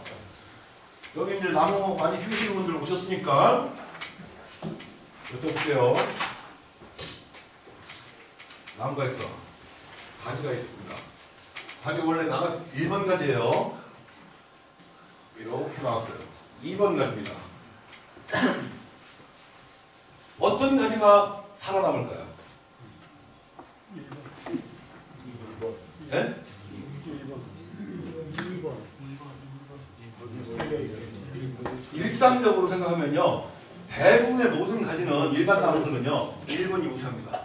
여기 이제 나무 많이 키우시는 분들 오셨으니까 여쭤볼게요. 나무가 있어. 가지가 있습니다. 가지 원래 나가 1번 가지예요. 이렇게 나왔어요. 2번 가지입니다. 어떤 가지가 살아남을까요? 2번. 네? 2번. 일상적으로 생각하면요. 대부분의 모든 가지는 일반 나무들은요. 1번이 우세합니다.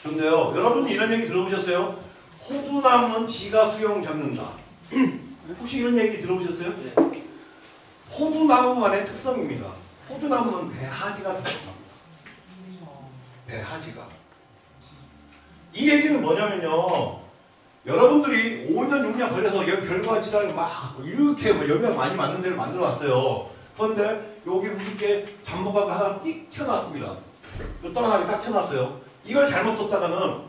그런데요. 여러분이 이런 얘기 들어보셨어요? 호두나무는 지가 수영 잡는다. 혹시 이런 얘기 들어보셨어요? 네. 호두나무만의 특성입니다. 호두나무는 배하지가 들어갑니다. 배하지가. 이 얘기는 뭐냐면요. 여러분들이 5년, 6년 걸려서 여기 별과지를 막 이렇게 뭐 열매 많이 맞는 데를 만들어 놨어요. 그런데 여기 우습게 잠복하고 하나 띡 튀어나왔습니다. 요 떠나가게 딱 튀어나왔어요. 이걸 잘못 뒀다가는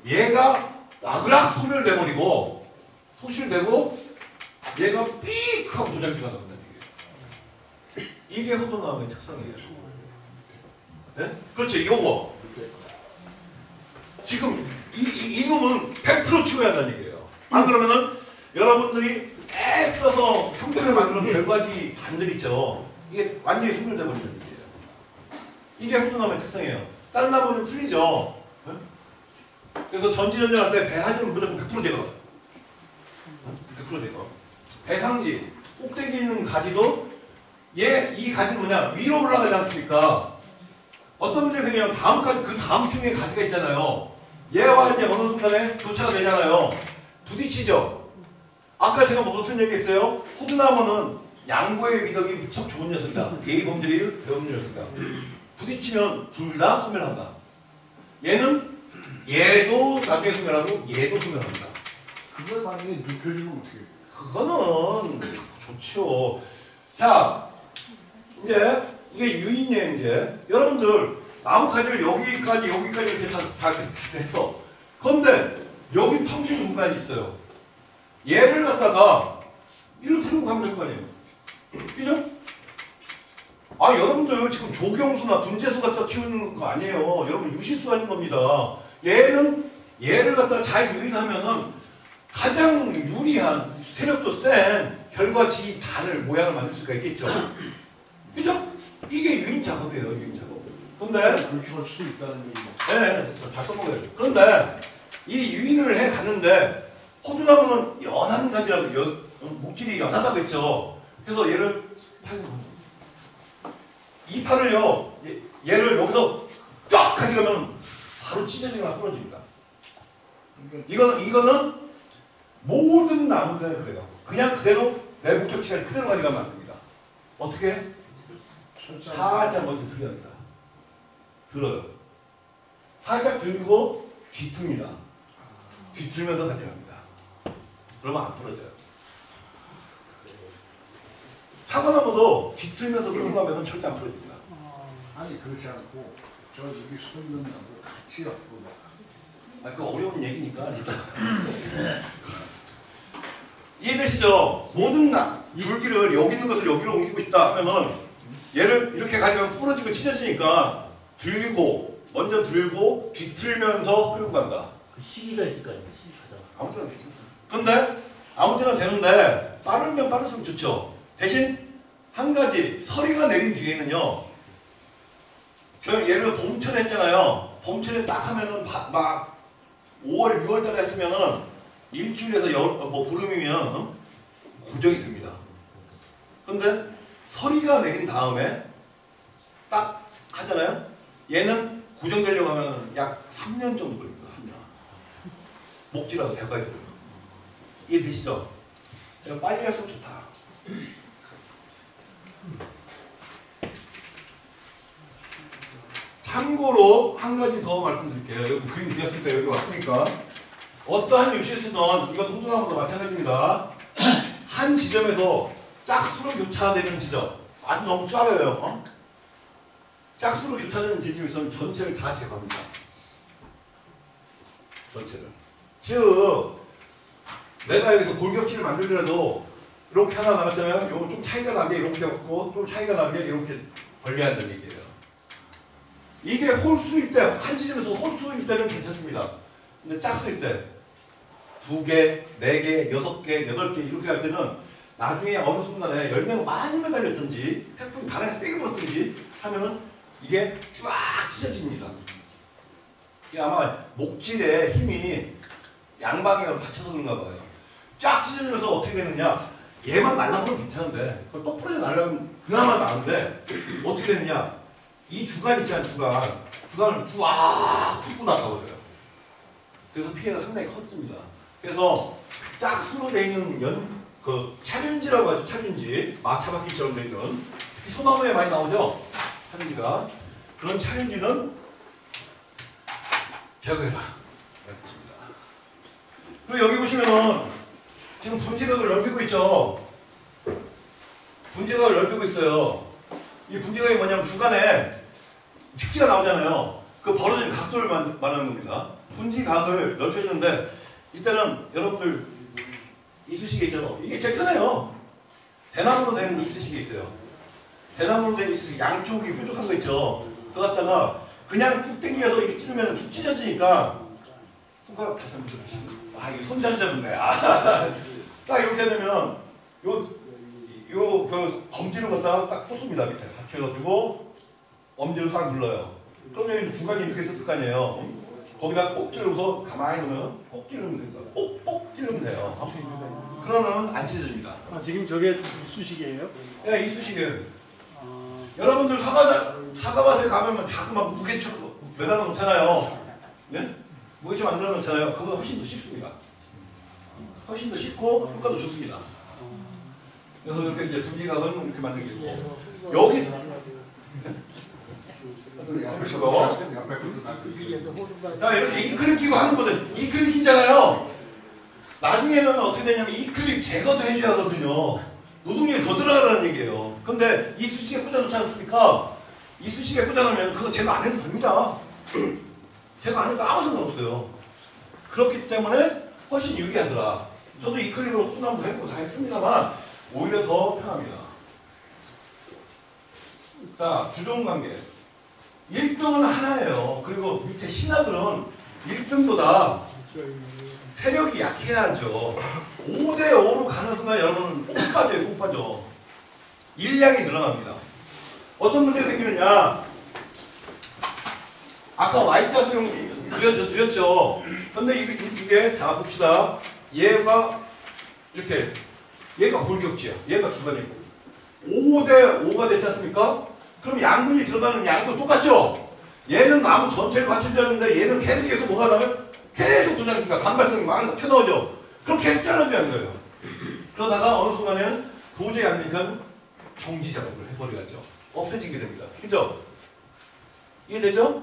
얘가 나그락 소실되고 얘가 삑 하고 도장지가 나온다. 이게 호두나무의 특성이에요. 네? 그렇죠. 이거 지금 이 놈은 100% 치워야 한다는 얘기예요. 안 그러면은 여러분들이 애써서 형태를 만드는 별가지 단들 있죠. 이게 완전히 소멸돼 버리는 얘기예요. 이게 호두나무의 특성이에요. 다른 나무는 틀리죠. 네? 그래서 전지전능할 때 배하지는 무조건 100% 제거. 100% 제거. 배상지, 꼭대기 있는 가지도 이 가지는 뭐냐? 위로 올라가지 않습니까? 어떤 문제가 생기냐면 그 다음 층에 가지가 있잖아요. 얘와 이제 어느 순간에 교차가 되잖아요. 부딪히죠. 아까 제가 무슨 얘기했어요? 호두나무는 양보의 미덕이 무척 좋은 녀석이다. 예의 범죄를 배우는 녀석이다. 부딪히면 둘 다 소멸한다. 얘도 나중에 소멸하고 얘도 소멸합니다. 그걸 만약에 눕혀주면 어떻게 해요? 그거는 좋죠. 자, 이제 이게 유인이에요. 이제 여러분들 나무 가지를 여기까지 이렇게 다 했어. 그런데 여기 텅 빈 공간이 있어요. 얘를 갖다가 이렇게 들고 가면 될 거 아니에요. 그죠? 여러분들 지금 조경수나 분재수 갖다 키우는 거 아니에요. 여러분 유실수 하는 겁니다. 얘를 갖다가 잘 유인하면은 가장 유리한 세력도 센 별과지 단을 모양을 만들 수가 있겠죠. 그죠? 이게 유인 작업이에요. 유인 작업. 근데 그렇게 할 수도 있다는 얘기죠. 네, 잘 써먹어요. 그런데 이 유인을 해 갔는데 호두나무는 연한 가지라고 목질이 연하다고 했죠. 그래서 얘를 이 팔을요, 얘를 여기서 쫙 가져가면 바로 찢어지거나 부러집니다. 이거는 모든 나무들은 그래요. 그냥 그대로 내 목적지까지 그대로 가져가면 안 됩니다. 어떻게? 살짝 먼저 들여야 합니다. 들어요. 살짝 들고 뒤틉니다. 뒤틀면서 가져갑니다. 그러면 안 부러져요. 사과나무도 뒤틀면서 끌고 가면 절대 안 부러집니다. 아니 그렇지 않고 저 여기 서 있는 나무 같이 갖고 그 어려운 얘기니까 일단 이해되시죠? 모든 줄기를 여기 있는 것을 여기로 옮기고 싶다 하면은 얘를 이렇게 가져가면 부러지고 찢어지니까 먼저 들고 뒤틀면서 끌고 간다. 그 시기가 있을 거 아닙니까? 시기가. 아무 때나 되죠. 근데 아무 때나 되는데 빠르면 빠를수록 좋죠. 대신 한 가지 서리가 내린 뒤에는요. 저 예를 들어 봄철에 했잖아요. 봄철에 딱 하면은 막 5월, 6월 달에 했으면은 일주일에서 보름이면 고정이 됩니다. 근데 서리가 내린 다음에 딱 하잖아요. 얘는 고정되려고 하면 약 3년 정도 걸립니다. 3년. 목지라도 대가야 돼요. 이해되시죠? 빨리 할수록 좋다. 참고로 한 가지 더 말씀드릴게요. 여기 그림 그렸으니까 여기 왔으니까 어떠한 유실수든 이건 호주나무도 마찬가지입니다. 한 지점에서 짝수로 교차되는 지점 아주 너무 짧아요. 짝수로 교차되는 지점이 있으면 전체를 다 제거합니다. 전체를. 즉 내가 여기서 골격지를 만들더라도 이렇게 하나 나갔잖아요. 이거 좀 차이가 나게 이렇게 갖고 좀 차이가 나게 이렇게 벌려야 한다는 얘기예요. 이게 홀수일 때, 한 지점에서 홀수일 때는 괜찮습니다. 근데 짝수일 때, 2개, 4개, 6개, 8개 이렇게 할 때는 나중에 어느 순간에 열매가 많이 매달렸든지, 태풍이 바람에 세게 불었든지 하면은 이게 쫙 찢어집니다. 이게 아마 목질의 힘이 양방향으로 받쳐서 그런가 봐요. 쫙 찢어지면서 어떻게 되느냐? 얘만 날라가면 괜찮은데, 그걸 똑부러져 날라가면 그나마 나은데, 어떻게 되느냐? 이 주간 있잖아요, 주간을 쫙 훑고 나가버려요. 그래서 피해가 상당히 컸습니다. 그래서 짝수로 되어 있는 찰윤지라고 하죠, 찰윤지. 마차바퀴처럼 되어 있는. 소나무에 많이 나오죠, 찰윤지가. 그런 찰윤지는 제거해라. 그리고 여기 보시면은 지금 분지각을 넓히고 있죠. 분지각을 넓히고 있어요. 이 분지각이 뭐냐면 중간에 직지가 나오잖아요. 그 벌어진 각도를 말하는 겁니다. 분지각을 넓혀주는데 이때는 여러분들 이쑤시개 있잖아요. 이게 제일 편해요. 대나무로 된 이쑤시개 있어요. 대나무로 된 이쑤시개 양쪽이 뾰족한 거 있죠. 그거 갖다가 그냥 쭉 당겨서 이렇게 찌르면 쭉 찢어지니까 손가락 다시 한번 들어주시면 이게 손 잘 잡네. 딱 이렇게 되면 그 검지를 갖다가 딱 꽂습니다. 밑에 같이 해가지고 엄지를 싹 눌러요. 그러면 중간에 이렇게 있었을 거 아니에요. 거기다 꼭 찔러서 가만히 놓으면 꼭 찔르면 됩니다. 꼭꼭 찔르면 돼요. 그러면 안 찢어집니다. 지금 저게 수식이에요? 네, 이쑤시개. 여러분들 사과밭에 가면 다 막 무게처럼 매달아 놓잖아요. 네? 무게처 만들어 놓잖아요. 그보다 훨씬 더 쉽습니다. 훨씬 더 쉽고 효과도 좋습니다. 그래서 이렇게 이제 분기각은 이렇게 만든 게 있고 여기 자 이렇게 이클릭 끼고 하는 거는 이클릭 끼잖아요. 나중에는 어떻게 되냐면 이클릭 제거도 해줘야 하거든요. 노동력이 더 들어가라는 얘기예요. 근데 이쑤시개 꽂아놓지 않습니까? 이쑤시개 꽂아놓으면 그거 제거 안 해도 됩니다. 제거 안 해도 아무 상관없어요. 그렇기 때문에 훨씬 유리하더라. 저도 이클릭으로 소나무 해보고 다 했습니다만 오히려 더 편합니다. 자, 주종관계. 1등은 하나예요. 그리고 밑에 신하들은 1등보다 세력이 약해야죠. 5대5로 가는 순간 여러분은 꼭 빠져요. 꼭 빠져. 일량이 늘어납니다. 어떤 문제가 생기느냐. 아까 Y자수용 드렸죠. 근데 이게 자 봅시다. 얘가 이렇게 얘가 골격지야. 얘가 주간이고 5대5가 됐지 않습니까? 그럼 양분이 들어가는 양도 똑같죠? 얘는 나무 전체를 받쳐주는데 얘는 계속 뭐가 나면 계속 도장기가 간발성이 막 튀어나오죠? 그럼 계속 잘라줘야 하는 거예요. 그러다가 어느 순간에는 도저히 안 되니까 정지 작업을 해버려야죠. 없어지게 됩니다. 그죠? 이해되죠?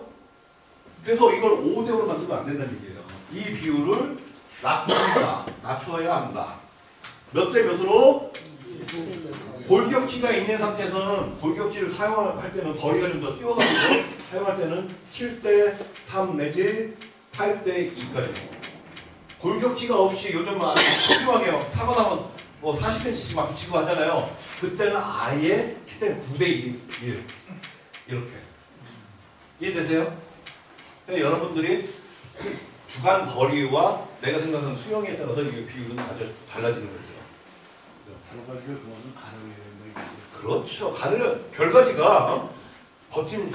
그래서 이걸 5대5로 만들면 안 된다는 얘기예요. 이 비율을 낮춰야 한다. 몇 대 몇으로? 골격지가 있는 상태에서는 골격지를 사용할 때는 거리가 좀 더 띄워가지고 사용할 때는 7대 3 내지 8대 2까지. 골격지가 없이 요즘 아주 소심하게 사고 나면 뭐 40cm씩 막 붙이고 하잖아요. 그때는 아예 7대 9대 1 이렇게. 이해되세요? 여러분들이 주간 거리와 내가 생각하는 수영에 따라서 이 비율은 아주 달라지는 거죠. 결과적으로 그거는 가능해야 된다. 그렇죠. 결과지가 버틴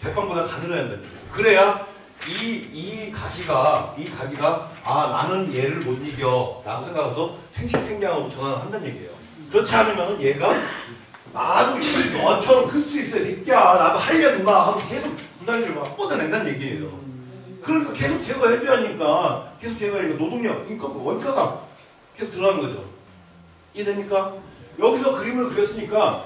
대빵보다 가늘어야 한다는 거죠. 그래야 이 가지가 나는 얘를 못 이겨 라고 생각해서 생식생장하고 전환을 한다는 얘기예요. 그렇지 않으면 얘가 나도 너처럼 클 수 있어 새끼야 나도 하려는가 하고 계속 분단지를 막 뻗어낸다는 얘기예요. 그러니까 계속 제거해줘야 하니까 계속 제거하니까 노동력 그러니까 원가가 계속 들어가는 거죠. 이해됩니까? 여기서 그림을 그렸으니까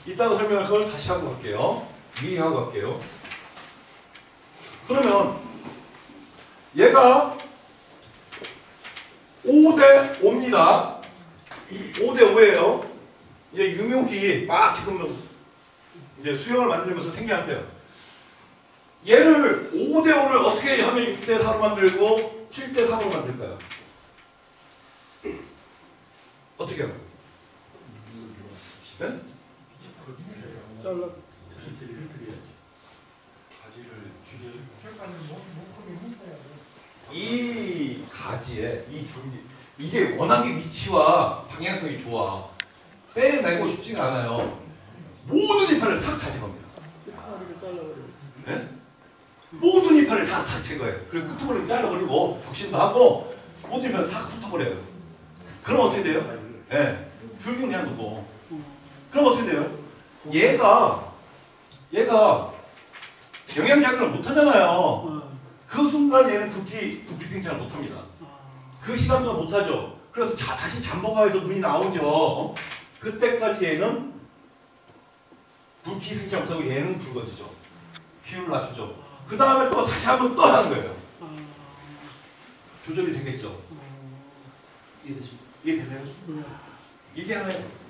이따가 설명할 걸 다시 하고 갈게요. 미리 하고 갈게요. 그러면 얘가 5대 5입니다. 5대 5예요. 이제 유묘기 막 지금 이제 수영을 만들면서 생겨났대요. 얘를 5대 5를 어떻게 하면 6대 4로 만들고 7대 3으로 만들까요? 어떻게 하면? 네? 잘라. 이 가지에 이 줄기 이게 워낙에 위치와 방향성이 좋아. 빼내고 싶지가 않아요. 모든 이파를 싹 가져갑니다. 하나를 잘라버려. 네? 모든 이파를 다 제거해요. 그리고 끄트머리 잘라버리고 적신도 하고 모든 이파를 싹 훑어버려요. 그럼 어떻게 돼요? 네. 줄기는 그냥 놓고. 그럼 어떻게 돼요? 얘가 영양작용을 못하잖아요. 그 순간 얘는 붓기 팽창을 못합니다. 그 시간 동안 못하죠. 그래서 다시 잠복하에서 눈이 나오죠. 그때까지 얘는 붓기 팽창 못하고 얘는 붉어지죠. 비율을 낮추죠. 그 다음에 또 다시 한번 또 하는 거예요. 조절이 되겠죠. 이해되세요? 이게 하나예요.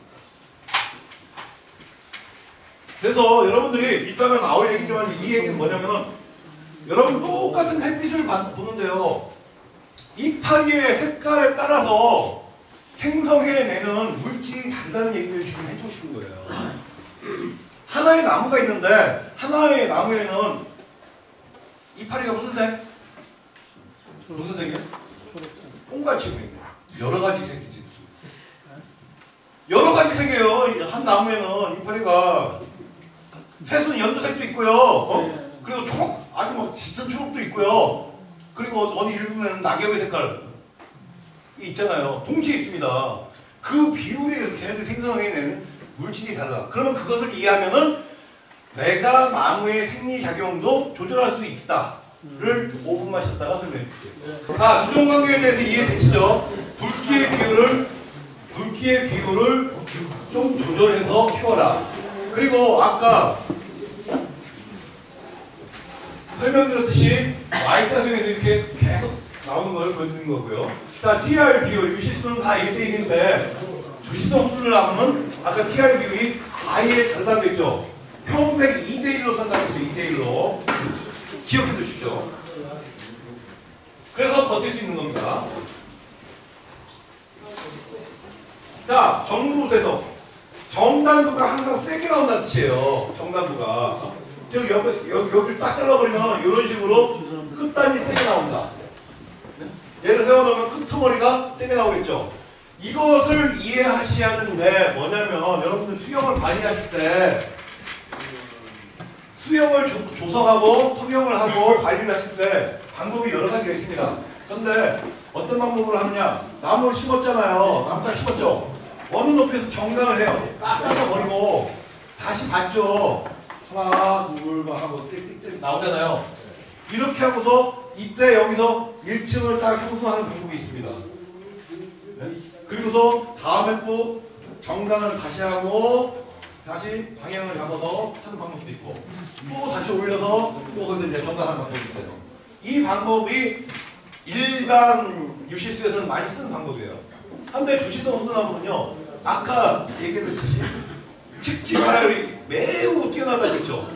그래서 여러분들이 이따가 나올 얘기지만 이 얘기는 뭐냐면은 여러분 똑같은 햇빛을 보는데요. 이파리의 색깔에 따라서 생성해내는 물질이 다르다는 얘기를 지금 해주고 싶은 거예요. 하나의 나무가 있는데 하나의 나무에는 이파리가 무슨 색? 무슨 색이야? 똥같이 보이네. 여러 가지 색이지. 여러 가지 색이에요. 한 나무에는 이파리가 새순 연두색도 있고요. 그리고 초록, 아주 막 짙은 초록도 있고요. 그리고 어느 일부에는 낙엽의 색깔이 있잖아요. 동시에 있습니다. 그 비율에 의해서 걔네들이 생성해내는 물질이 다르다. 그러면 그것을 이해하면은 내가 나무의 생리작용도 조절할 수 있다를 5분만 쉬었다가 설명해 드릴게요. 자, 수종관계에 대해서 이해되시죠? 굵기의 비율을 좀 조절해서 키워라. 그리고 아까 설명드렸듯이 Y자성에서 이렇게 계속 나오는 걸 보여드린 거고요. 자, TR 비율, 유실수는 다 1대1인데 주시성 수를 하면 아까 TR 비율이 아예 다르다고 했죠. 평생 2대1로 산다고 했죠. 2대1로. 기억해 두십시오. 그래서 버틸 수 있는 겁니다. 자, 정부세석. 정단부가 항상 세게 나온다는 뜻이에요. 정단부가. 여기를 딱 잘라버리면 이런 식으로 끝단이 세게 나온다. 얘를 세워놓으면 끄트머리가 세게 나오겠죠. 이것을 이해하셔야 하는데 뭐냐면 여러분들 수영을 많이 하실 때 수영을 조성하고 성형을 하고 관리를 하실 때 방법이 여러 가지가 있습니다. 그런데 어떤 방법을 하느냐. 나무를 심었잖아요. 나무 딱 심었죠. 어느 높이에서 정단을 해요. 딱 잘라버리고 다시 봤죠. 하나, 둘, 하고 띡띡띡 나오잖아요. 이렇게 하고서 이때 여기서 1층을 딱 형성하는 방법이 있습니다. 네? 그리고서 다음에 또 정단을 다시 하고 다시 방향을 잡아서 하는 방법도 있고 또 다시 올려서 또 거기서 이제 정단하는 방법이 있어요. 이 방법이 일반 유실수에서는 많이 쓰는 방법이에요. 한데 조시성 혼돈나무는요 아까 얘기했듯이 측지발열이 매우 뛰어나다고 했죠.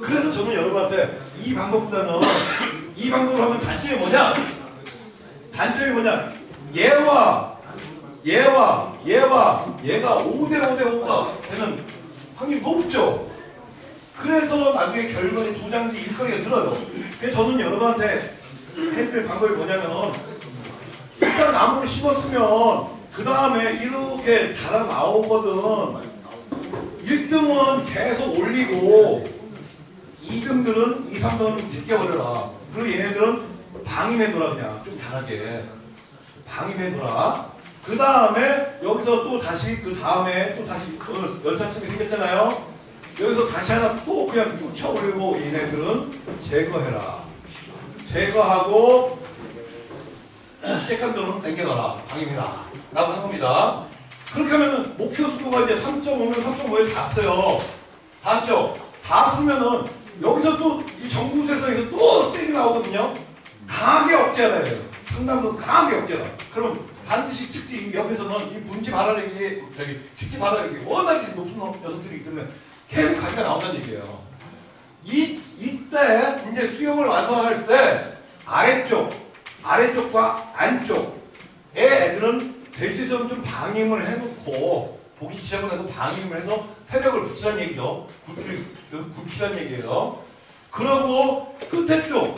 그래서 저는 여러분한테 이 방법보다는 이 방법을 하면 단점이 뭐냐? 단점이 뭐냐? 얘가 5대5가 되는 확률이 높죠. 그래서 나중에 결과에 도장지 일거리가 늘어요. 그래서 저는 여러분한테 해드릴 방법이 뭐냐면 일단 나무를 심었으면 그 다음에 이렇게 자라 나오거든. 1등은 계속 올리고 2등들은 2, 3등은 지켜버려라. 그리고 얘네들은 방임해둬라. 그냥 좀 잘하게 방임해둬라. 그 다음에 여기서 또 다시 그 다음에 또 다시 연산층이 생겼잖아요. 여기서 다시 하나 또 그냥 쭉 쳐올리고 얘네들은 제거해라. 제거하고 쬐깐들은 당겨놔라. 방임해라. 라고 한 겁니다. 그렇게 하면은 목표 수도가 이제 3.5면 3.5에 닿았어요. 닿았죠? 닿았으면은 여기서 또 이 정부세서에서 또 세게 나오거든요. 강하게 억제하라. 상담도 강하게 억제하라. 그럼 반드시 측지 옆에서는 이 분지 발화력이 측지 발화력이 워낙에 높은 녀석들이 있기 때문에 계속 가시가 나온다는 얘기예요. 이때 이제 수영을 완성할 때 아래쪽과 안쪽에 애들은 될 수 있으면 좀 방임을 해놓고 보기 지점을 해서 방임을 해서 세력을 붙이라는 얘기죠. 굳히라는 얘기예요. 그러고 끝에 쪽,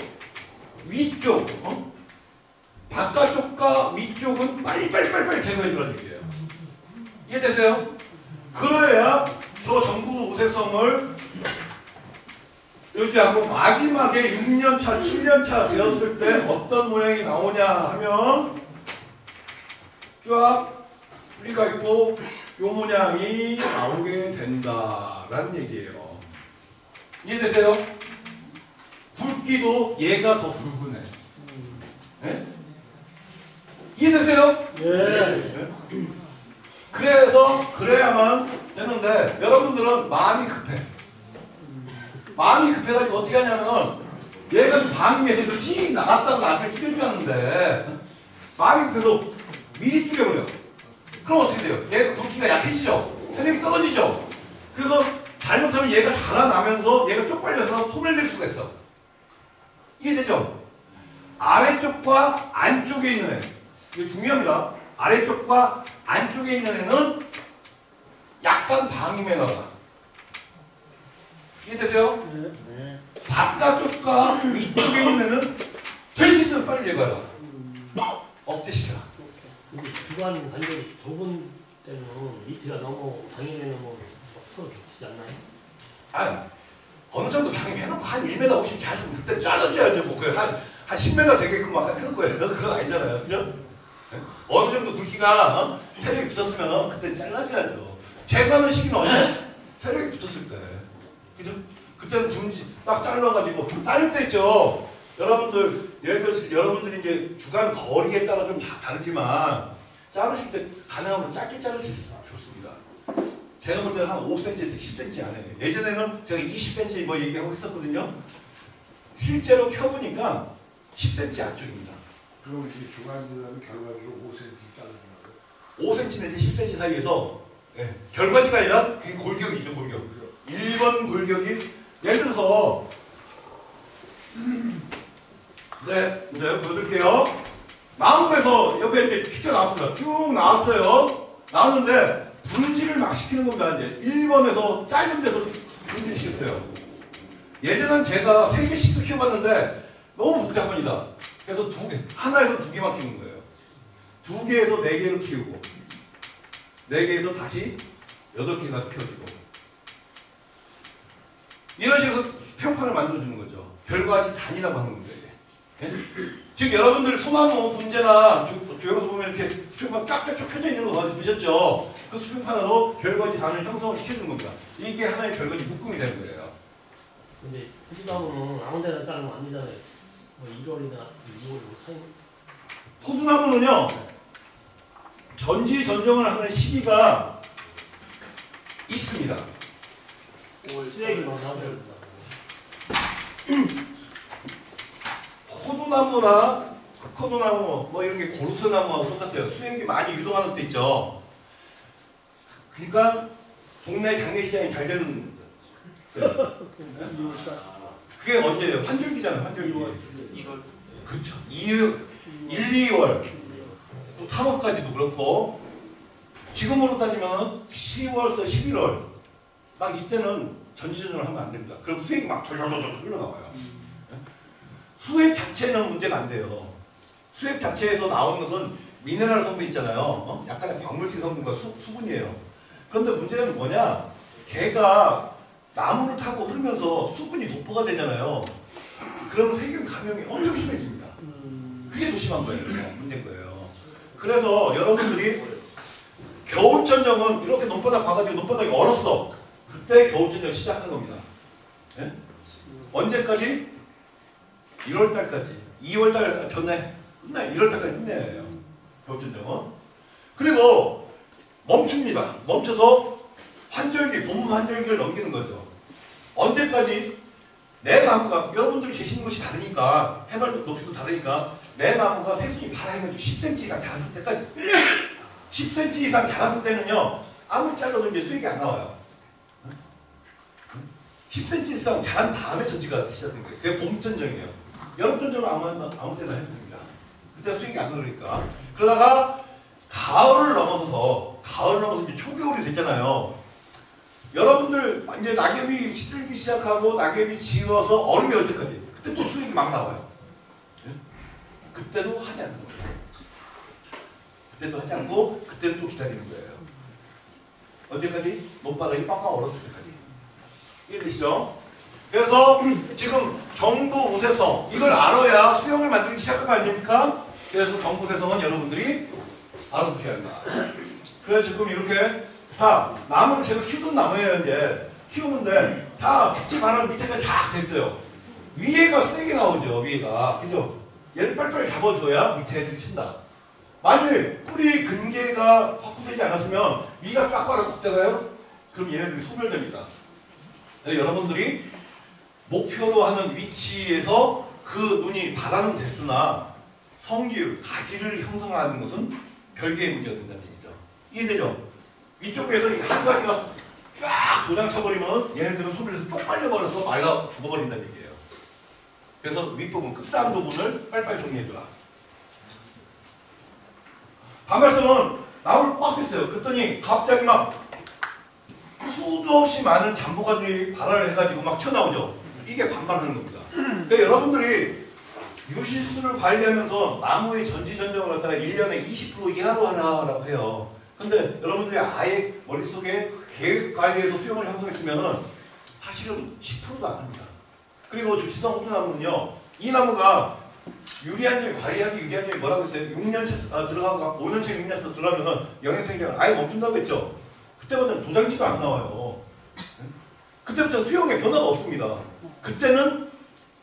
위쪽, 바깥쪽과 위쪽은 빨리 제거해주라는 얘기예요. 이해되세요? 그래야 저 정부 우세성을 유지하고 마지막에 6년차, 7년차 되었을 때 어떤 모양이 나오냐 하면 쫙 뿌리가 있고 요 모양이 나오게 된다라는 얘기예요. 이해되세요? 굵기도 얘가 더 굵으네. 네? 이해되세요? 네. 그래서 그래야만 되는데 여러분들은 마음이 급해. 마음이 급해가지고 어떻게 하냐면 얘가 방임해서 찡 나갔다가 나한테 튀겨주었는데 마음이 급해서 미리 튀겨버려. 그럼 어떻게 돼요? 얘가 굵기가 약해지죠? 세력이 떨어지죠? 그래서 잘못하면 얘가 자라나면서 얘가 쪽팔려서 소멸될 수가 있어. 이해되죠? 아래쪽과 안쪽에 있는 애, 이게 중요합니다. 아래쪽과 안쪽에 있는 애는 약간 방임해 나가. 이해되세요? 네. 바깥쪽과 위쪽에 있는 애는 될 수 있으면 빨리 제거해라. 억제시켜라. 근데 주간 관절이 좁은 때는 밑에가 너무 방해되는 뭐 서로 겹치지 않나요? 아, 어느 정도 방임해놓고 한 1m 50 잘했으면 그때 잘라줘야죠. 뭐 한 10m 되게끔 막 해놓을 거예요. 그건 아니잖아요. 그죠? 네? 어느 정도 굵기가 세력이 붙었으면 그때 잘라줘야죠. 제거하는 시기는 언제? 세력이 붙었을 때. 그죠? 그때는 분지 딱 잘라가지고 자를 때 있죠. 여러분들 예를 들어서 여러분들이 이제 주간 거리에 따라 좀 다르지만 자르실 때 가능하면 짧게 자를 수 있어요. 좋습니다. 제가 볼 때는 한 5cm에서 10cm 안에. 예전에는 제가 20cm 뭐 얘기하고 있었거든요. 실제로 켜보니까 10cm 안쪽입니다. 그럼 이제 주간지라는 결과적으로 5cm 잘라주는 5cm 내지 10cm 사이에서 결과지가 아니라 그게 골격이죠. 골격. 1번 골격이 예를 들어서 네, 이제 보여드릴게요. 나무에서 옆에 이제 튀겨나왔습니다. 쭉 나왔어요. 나왔는데 분지를 막 시키는 겁니다. 이제 1번에서 짧은 데서 분지를 시켰어요. 예전엔 제가 3개씩도 키워봤는데 너무 복잡합니다. 그래서 하나에서 2개만 키우는 거예요. 2개에서 4개를 키우고 4개에서 다시 8개가 키워지고 이런 식으로 평판을 만들어주는 거죠. 별과지 단이라고 하는 겁니다. 예? 즉 여러분들 소나무 분재나 교양서 보면 이렇게 수평판 쫙쫙 펴져 있는 거 보셨죠? 그 수평판으로 결과지 단을 형성을 시켜주는 겁니다. 이게 하나의 결과지 묶음이 되는 거예요. 근데 포도나무는 아무 데나 자르면 안 되잖아요. 뭐 1월이나 2월이나 4월. 포도나무는요, 전지전정을 하는 시기가 있습니다. 쓰레기만 나오면 포도나무나 코코도나무 뭐 이런 게 고루쇠나무하고 똑같아요. 수액이 많이 유동하는 때 있죠. 그러니까 동네 장례시장이 잘 되는 그게 언제예요? 환절기잖아요. 환절기. 1월. 그렇죠. 1, 2월 또 3월까지도 그렇고 지금으로 따지면 10월에서 11월 막 이때는 전지전정을 하면 안 됩니다. 그럼 수액이 막 절절절절 흘러나와요. 수액 자체는 문제가 안 돼요. 수액 자체에서 나오는 것은 미네랄 성분 있잖아요. 약간의 광물질 성분과 수분이에요. 그런데 문제는 뭐냐? 걔가 나무를 타고 흐르면서 수분이 도포가 되잖아요. 그러면 세균 감염이 엄청 심해집니다. 그게 더 심한 거예요. 문제인 거예요. 그래서 여러분들이 겨울전정은 이렇게 논바닥 봐가지고 논바닥이 얼었어. 그때 겨울전정 시작한 겁니다. 네? 언제까지? 1월달까지. 2월달 전에 끝나요. 1월달까지 끝내야 해요. 겨울전정은. 그리고 멈춥니다. 멈춰서 환절기, 봄 환절기를 넘기는 거죠. 언제까지? 내 나무가, 여러분들이 계시는 곳이 다르니까, 해발 높이도 다르니까, 내 나무가 새순이 바라해가지고 10cm 이상 자랐을 때까지. 10cm 이상 자랐을 때는요, 아무리 잘라도 이제 수익이 안 나와요. 10cm 이상 자란 다음에 전지가 시작된 거예요. 그게 봄전정이에요. 여름전정은 아무 때나 해도 됩니다. 그때 수익이 안 나오니까. 그러다가 가을을 넘어서 이제 초겨울이 됐잖아요. 여러분들 이제 낙엽이 시들기 시작하고 낙엽이 지어서 얼음이 올 때까지 그때 또 수익이 막 나와요. 그때도 하지 않는 거예요. 그때도 하지 않고 그때도 또 기다리는 거예요. 언제까지? 논바닥이 빡빡 얼었을 때까지. 이해되시죠? 그래서 지금 정부 우세성 이걸 알아야 수영을 만들기 시작한 거 아닙니까? 그래서 정부 우세성은 여러분들이 알아두셔야 한다. 그래서 지금 이렇게 다 나무를 제가 키우던 나무예요. 이제 키우는데 다 집 하나 밑에까지 쫙 됐어요. 위에가 세게 나오죠. 위에가 그죠? 얘를 빨리빨리 잡아줘야 밑에 애들이 친다. 만약에 뿌리 근개가 확보되지 않았으면 위가 쫙 빨아붙잖아요. 그럼 얘네들이 소멸됩니다. 여러분들이 목표로 하는 위치에서 그 눈이 바다는 됐으나 성질, 가지를 형성하는 것은 별개의 문제가 된다는 얘기죠. 이해되죠? 이쪽에서 한 가지가 쫙 도장 쳐버리면 얘네들은 소멸해서 쪽 빨려버려서 말라 죽어버린다는 얘기예요. 그래서 윗부분, 끝단 부분을 빨리빨리 정리해줘라. 반발성은 나무를 빡 했어요. 그랬더니 갑자기 막 수도 없이 많은 잠보가들이 발화를 해가지고 막 튀어나오죠. 이게 반발하는 겁니다. 그러니까 여러분들이 유실수를 관리하면서 나무의 전지전정을 갖다가 1년에 20% 이하로 하라고 해요. 근데 여러분들이 아예 머릿속에 계획 관리해서 수용을 형성했으면은 사실은 10%도 안 합니다. 그리고 주시성 호두나무는요, 이 나무가 유리한 점이, 관리하기 유리한 점이 뭐라고 했어요? 6년차 들어가고 5년차 6년차 들어가면은 영양생장을 아예 멈춘다고 했죠. 그때부터는 도장지가 안 나와요. 그때부터 수형에 변화가 없습니다. 그때는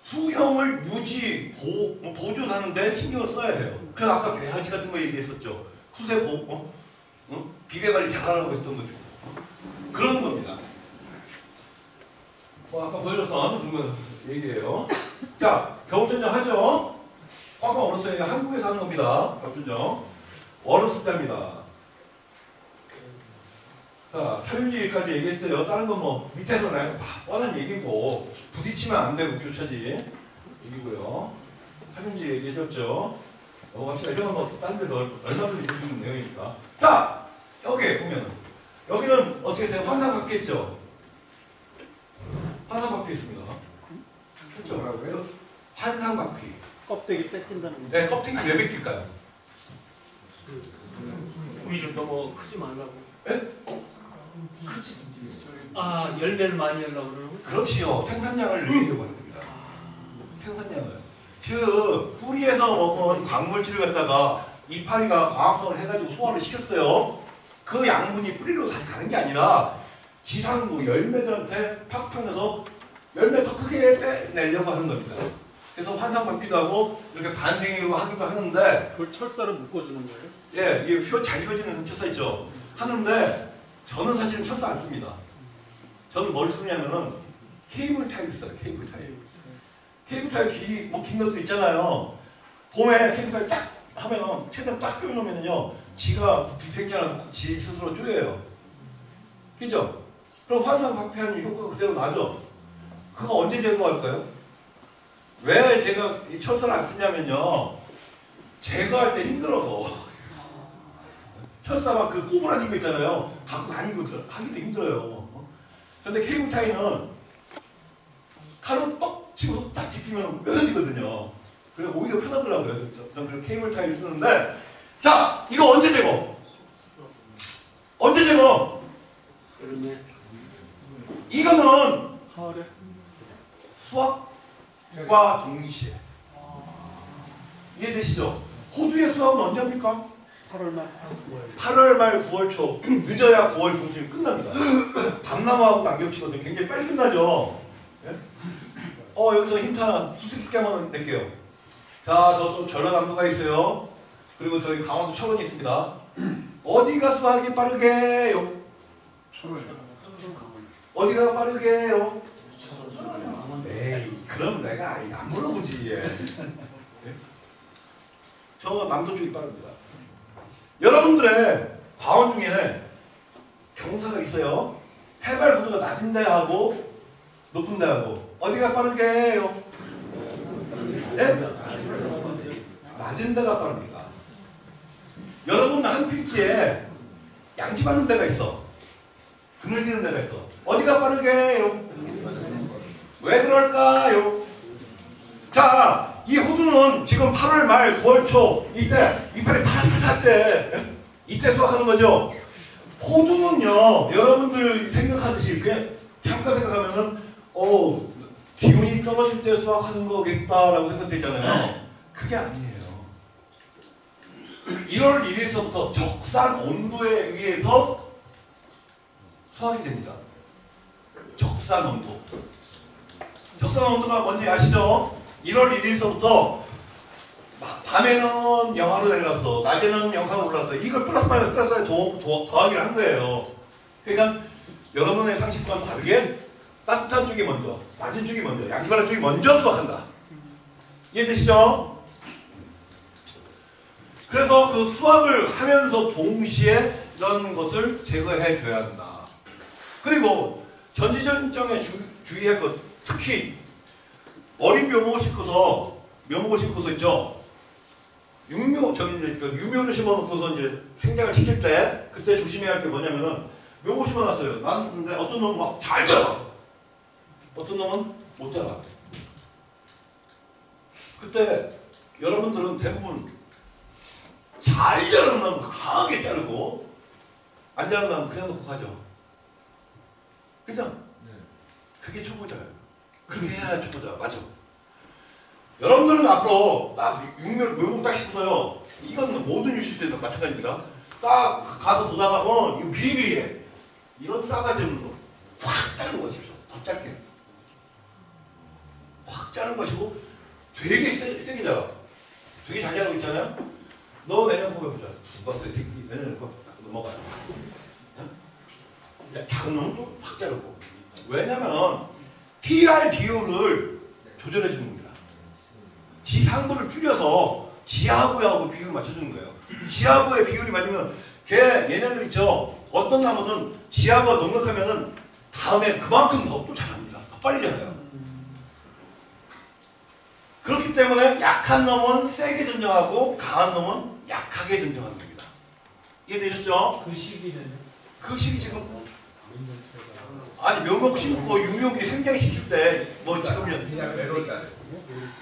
수형을 유지, 보존하는데 신경을 써야 돼요. 그래서 아까 배하지 같은 거 얘기했었죠. 수세 비배 관리 잘하라고 했던 거죠. 그런 겁니다. 아까 보여줬던 그런 얘기예요. 자, 겨울전정 하죠? 꽉꽉 얼었어요. 한국에서 하는 겁니다. 겨울전정. 얼었을 때입니다. 자, 촬영지까지 얘기했어요. 다른 건 뭐 밑에서 그냥 다 뻔한 얘기고 부딪히면 안 되고 교차지 얘기고요. 촬영지 얘기해줬죠. 넘어갑시다. 이런 건 뭐 다른 데도 얼마든지 볼 수 있는 내용이니까. 자, 여기 보면 여기는 어떻게 해서요? 환상 바뀌 있죠? 환상 바퀴 있습니다. 그렇죠? 뭐라고요? 환상 바퀴. 껍데기 뺏긴다는 거. 네, 껍데기 왜 벗길까요? 우리 좀 너무 크지 말라고. 예? 크지. 아, 열매를 많이 열라고 그러는 거? 그렇지요. 생산량을 늘리려고 하는 겁니다. 생산량을. 즉 뿌리에서 먹은 광물질을 갖다가 이파리가 광합성을 해가지고 소화를 시켰어요. 그 양분이 뿌리로 다시 가는 게 아니라 지상부 열매들한테 팍팍 내서 열매 더 크게 빼내려고 하는 겁니다. 그래서 환상받기도 하고 이렇게 반생으로 하기도 하는데 그걸 철사로 묶어주는 거예요? 예, 이게 잘 휘어지는 철사 있죠. 하는데 저는 사실은 철사 안 씁니다. 저는 뭘 쓰냐면은 케이블 타입을 써요. 케이블 타입. 케이블 타입 긴 것도 있잖아요. 봄에 케이블 타입 딱 하면은 최대한 딱 끼워놓으면요 지가 빗백지 않아서 지 스스로 쪼여요. 그죠? 그럼 환상 박폐하는 효과가 그대로 나죠. 그거 언제 제거할까요? 왜 제가 이 철사를 안 쓰냐면요 제거할 때 힘들어서 철사가 그 꼬부라진 거 있잖아요. 갖고 다니고 하기도 힘들어요. 그런데 케이블 타이는 칼로 뻑 치고 딱 집히면 뾰족해지거든요. 그래서 오히려 편하더라고요. 저는 그 케이블 타이를 쓰는데 자 이거 언제 제거? 언제 제거? 그러네. 이거는 가을에? 수확과 동시에 이해되시죠? 호두의 수확은 언제 합니까? 8월 말. 8월 말 9월 초 늦어야 9월 중순이 끝납니다. 밤나무하고 남겹치거든요. 굉장히 빨리 끝나죠. 예? 여기서 힌트 하나 수수께끼 한번 낼게요. 자 저쪽 전라남도가 있어요. 그리고 저희 강원도 철원이 있습니다. 어디가 수확이 빠르게요? 철원이요. 어디가 빠르게요? 에이 그럼 내가 안 물어보지. 예? 저 남도 쪽이 빠릅니다. 여러분들의 과원 중에 경사가 있어요. 해발 고도가 낮은 데하고 높은 데하고 어디가 빠르게요? 네? 낮은 데가 빠릅니다. 여러분 한 필지에 양지 받는 데가 있어. 그늘지는 데가 있어. 어디가 빠르게요? 왜 그럴까요? 자, 이 호두는 지금 8월 말 9월 초 이때 이파리 파릇할 때 이때 수확하는 거죠. 호두는요 여러분들 생각하듯이 그냥 잠깐 생각하면은 기온이 떨어질 때 수확하는 거겠다라고 생각되잖아요. 그게 아니에요. 1월 1일서부터 적산 온도에 의해서 수확이 됩니다. 적산 온도. 적산 온도가 뭔지 아시죠? 1월 1일서부터 밤에는 영하로 내려갔어. 낮에는 영상으로 올랐어. 이걸 플러스 마이너스 더하기를 한 거예요. 그러니까 여러분의 상식과는 다르게 따뜻한 쪽이 먼저, 낮은 쪽이 먼저, 양지바람 쪽이 먼저 수확한다. 이해되시죠? 그래서 그 수확을 하면서 동시에 이런 것을 제거해 줘야 한다. 그리고 전지전정에 주의할 것, 특히 어린 묘목을 심고서 있죠. 유묘를 심어놓고서 이제 생장을 시킬 때 그때 조심해야 할 게 뭐냐면은 묘목 심어놨어요. 나는 근데 어떤 놈은 막 잘 자라. 어떤 놈은 못 자라. 그때 여러분들은 대부분 잘 자라는 놈은 강하게 자르고 안 자라는 놈은 그냥 놓고 가죠. 그죠? 네. 그게 초보자예요. 그렇게 해야 초보자. 맞아. 여러분들은 앞으로 딱 묘목 딱 심어서요. 이건 모든 유실수에도 마찬가지입니다. 딱 가서 보다가 이거 비리비리해. 이런 싸가지 없는 거 확 자르는 것이죠. 더 짧게. 확 자르는 것이고 되게 세게 자라. 되게 잘 자라고 있잖아요. 너 내년 보면 보자. 죽었어 이 새끼. 내년 거 넘어가요. 작은 놈은 또 확 자르고. 왜냐면 TR 비율을 조절해 주는 겁니다. 지상부를 줄여서 지하부하고 비율을 맞춰주는 거예요. 지하부의 비율이 맞으면 얘네들 있죠. 어떤 나무는 지하부가 넉넉하면은 다음에 그만큼 더 또 자랍니다. 더 빨리 자라요. 그렇기 때문에 약한 놈은 세게 전정하고 강한 놈은 약하게 전정하는 겁니다. 이해되셨죠? 그 시기는 그 시기 지금 아니 묘목 심고 유묘기 생장시킬 때 뭐 지금요 그냥 매월까지.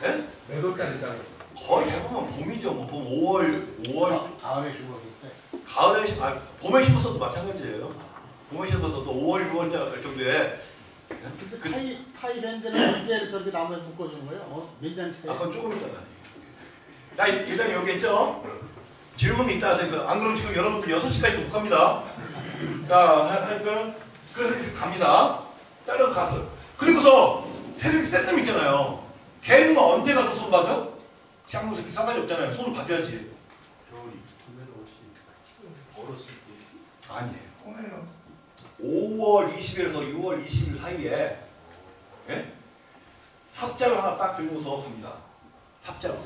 예? 매월까지잖아. 거의 대부분 봄이죠. 뭐 봄 5월 가을에 심었을 때. 가을에 봄에 심었어도 마찬가지예요. 봄에 심었어도 5월 6월 정도에 근데 타이랜드는 언제 저렇게 나무에 묶어주는 거예요? 몇 년 차이? 아까 조금 있잖아. 자 일단 여기 있죠. 질문이 있다 하니까 안 그러면 지금 여러분들 6시까지도 못 갑니다. 자, 하니까 그래서 이렇게 갑니다. 잘라서 갔어요. 그리고서 세력이 센 놈 있잖아요. 걔는 언제 가서 손 봐줘? 쌍무 새끼 싸가지 없잖아요. 손을 봐줘야지. 아니에요. 5월 20일에서 6월 20일 사이에 예? 삽자루 하나 딱 들고서 갑니다. 삽자루.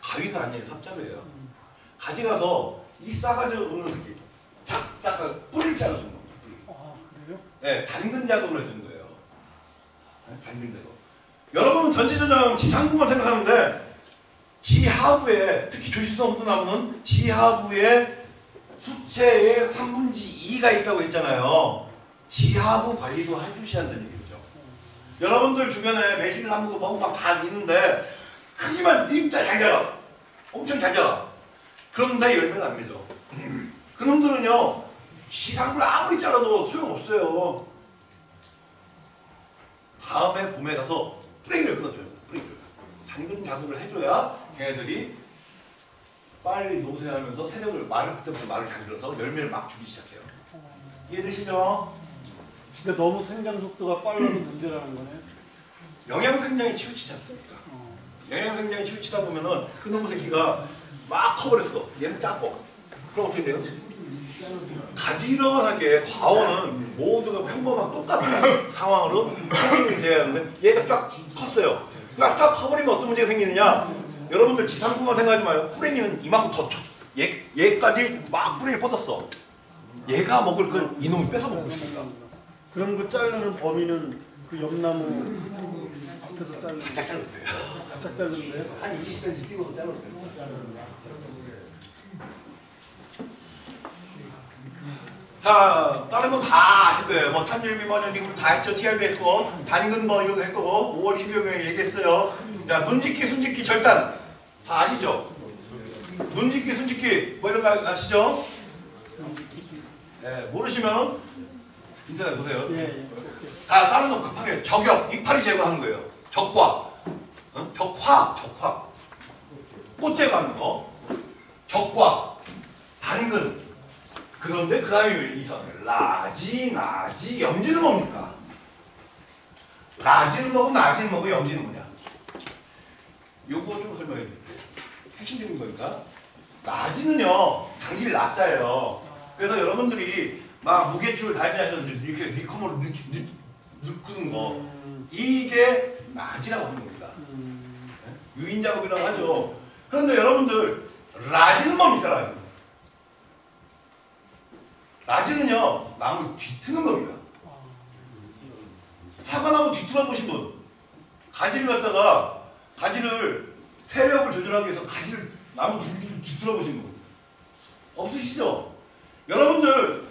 가위가 아니에요. 삽자루예요. 가져가서 이 싸가지 없는 새끼 쫙 뿌리를 잘라주는 겁니다. 아 그래요? 네, 당근 작업을 해주는 거예요. 네, 당근 작업. 여러분은 전지전능 지상부만 생각하는데 지하부에 특히 조실성 호두나무는 지하부에 수채의 3분의 2가 있다고 했잖아요. 지하부 관리도 해주셔야 한다는 얘기죠. 여러분들 주변에 매실나무도 뭐고 막 다 있는데 크기만 진짜 잘 자라. 엄청 잘 자라. 그런데 열매가 안 맺어. 그놈들은요 지상부를 아무리 잘라도 소용없어요. 다음에 봄에 가서 뿌레기를 끊어줘요. 뿌레기를. 당근 작업을 해줘야 걔네들이 빨리 노쇠하면서 세력을 그때부터 말을 잘 들어서 열매를 막 주기 시작해요. 이해되시죠? 그러니까 너무 생장 속도가 빨라도 문제라는 거네. 영양생장이 치우치지 않습니까? 영양생장이 치우치다 보면은 그놈의 새끼가 막 커버렸어. 얘는 작고. 그럼 어떻게 돼요? 가지런하게 과원은 모두가 평범한 똑같은 상황으로 생성이 돼야 하는데 얘가 쫙 컸어요. 쫙 커버리면 어떤 문제가 생기느냐? 여러분들 지상부만 생각하지 마요. 뿌랭이는 이만큼 더 쳐. 얘까지 막 뿌랭이 뻗었어. 얘가 먹을 건 이놈이 뺏어 먹고 있습니다. 그럼 그 자르는 범위는 그 옆나무 앞에서 자르는 바짝 잘라도 돼요. 바짝 자르는데요? 한 20cm 띄워서 잘라도 돼요. 자, 다른 건 다 아실 거예요. 뭐 천일비, 뭐전지금 다 했죠. TRB 했고, 단근 뭐 이런 거 했고, 5월 12일에 얘기했어요. 자, 눈짓기, 숨짓기, 절단 다 아시죠? 눈짓기, 숨짓기 뭐 이런 거 아시죠? 네, 모르시면 인터넷 보세요. 예. 자, 다른 거 급하게 저격, 이파리 제거하는 거예요. 적과, 적화. 꽃 제거하는 거, 적과, 단근. 그런데 그 다음에 이선 라지, 나지, 염지는 뭡니까? 라지는 뭐고 나지는 뭐고 염지는 뭐냐? 요거 좀 설명해 드릴게요. 핵심적인 거니까. 라지는요 장기를 낮자예요. 그래서 여러분들이 막 무게추를 달리하셔서 이렇게 리커머로 넣는 거 이게 라지라고 하는 겁니다. 유인 작업이라고 하죠. 그런데 여러분들 라지는 뭡니까? 라지? 라지는요 나무 뒤트는 겁니다. 사과나무 뒤틀어 보신 분, 가지를 갖다가 가지를 세력을 조절하기 위해서 가지를 나무 줄기를 뒤틀어 보신 분 없으시죠? 여러분들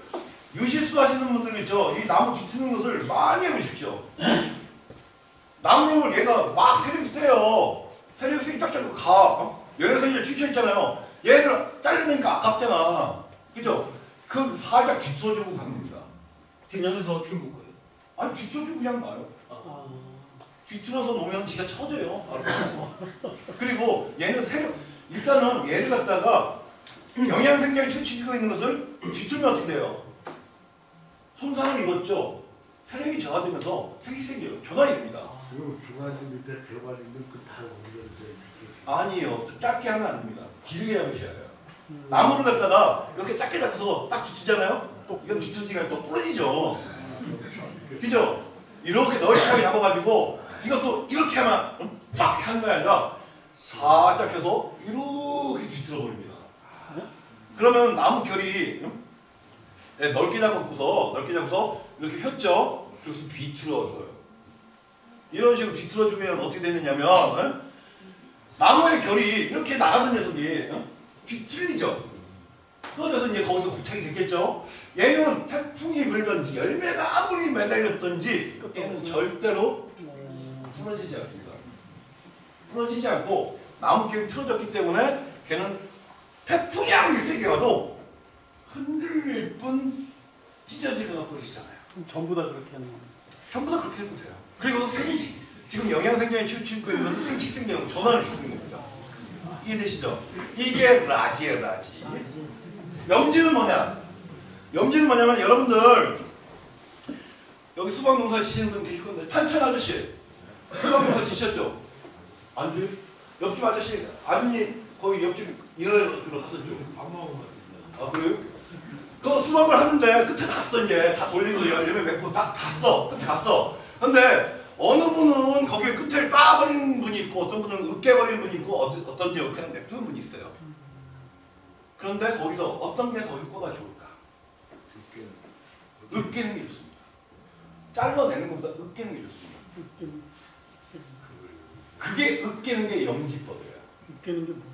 유실수 하시는 분들 있죠? 이 나무 뒤트는 것을 많이 해보십시오. 나무를 얘가 막 세력이 세요. 세력이 세게 쫙 자르고 가. 여기서 이제 추천했잖아요. 얘를 자르니까 아깝잖아. 그죠? 그 살짝 뒤틀어주고 가는 겁니다. 뒤에서 어떻게 묶어요? 아니 뒤틀어주고 그냥 놔요. 뒤틀어서 놓으면 지가 쳐져요. 바로. 그리고 얘는 세력, 일단은 얘를 갖다가 영양생장이 치우치고 있는 것을 뒤틀면 어떻게 돼요? 손상을 입었죠. 세력이 저하되면서 색이 생겨요. 전환이 됩니다. 그리고 중간에 밑에 벼가 있는 그다 올려주세요. 아니에요. 좀 짧게 하면 안 됩니다. 길게 하셔야 돼요. 나무를 갖다가 이렇게 작게 잡고서 딱 뒤트잖아요? 이건 뒤트지가 또 부러지죠. 그죠? 이렇게 널찍하게 잡아가지고 이것도 이렇게 하면 딱 하는 게 아니라 살짝 펴서 이렇게 뒤틀어 버립니다. 그러면 나무 결이 넓게 잡고서 이렇게 폈죠? 그래서 뒤틀어줘요. 이런 식으로 뒤틀어주면 어떻게 되느냐면 나무의 결이 이렇게 나가던 녀석이 뒤틀리죠? 떨어져서 이제 거기서 고착이 됐겠죠? 얘는 태풍이 불든지 열매가 아무리 매달렸든지 얘는 절대로 부러지지 않습니다. 부러지지 않고 나무결이 틀어졌기 때문에 걔는 태풍이 아무리 세게 와도 흔들릴 뿐 찢어지거나 부러지잖아요. 전부 다 그렇게 하는 거예요. 전부 다 그렇게 해도 돼요. 그리고 지금 영양생장이 치우치고 있는 생식생장으로 전환을 시키는 겁니다. 이해되시죠? 이게 라지예요, 라지. 염지는 뭐냐? 염지는 뭐냐면 여러분들 여기 수박농사 지시는 분 계실 건데 판천 아저씨 수박농사 지셨죠? 안 줘요? 옆집 아저씨 아드님 거기 옆집 일하러 갔었죠? 안 먹은 것 같은데. 아 그래요? 그 수박을 하는데 끝에 갔어 이제 다 돌리고 열매 맺고 다 갔어 끝에 갔어. 근데 어느 분은 거기 끝을 따버리는 분이 있고 어떤 분은 으깨버리는 분이 있고 어떤 지역은 그냥 냅두는 분이 있어요. 그런데 거기서 어떤 게 더 효과가 좋을까? 으깨는 게 좋습니다. 잘라내는 것보다 으깨는 게 좋습니다. 그게 으깨는 게 염지법이에요. 으깨는 게 뭐예요?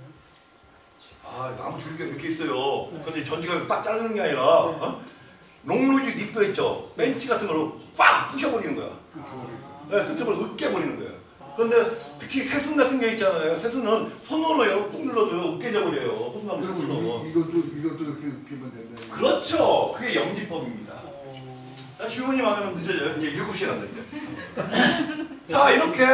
아 나무 줄기가 이렇게 있어요. 근데 전지가 딱 자르는 게 아니라 어? 롱로즈 립도 있죠. 벤치 같은 걸로 꽉 부셔버리는 거야. 네, 끝을 으깨버리는 거예요. 그런데 특히 새순 같은 게 있잖아요. 새순은 손으로 꾹 눌러도 으깨져 버려요. 소나무 새순은. 이것도 이렇게 으깨면 된다. 그렇죠. 그게 염지법입니다. 질문이 많으면 늦어져요. 이제 7시에 간다. 자, 이렇게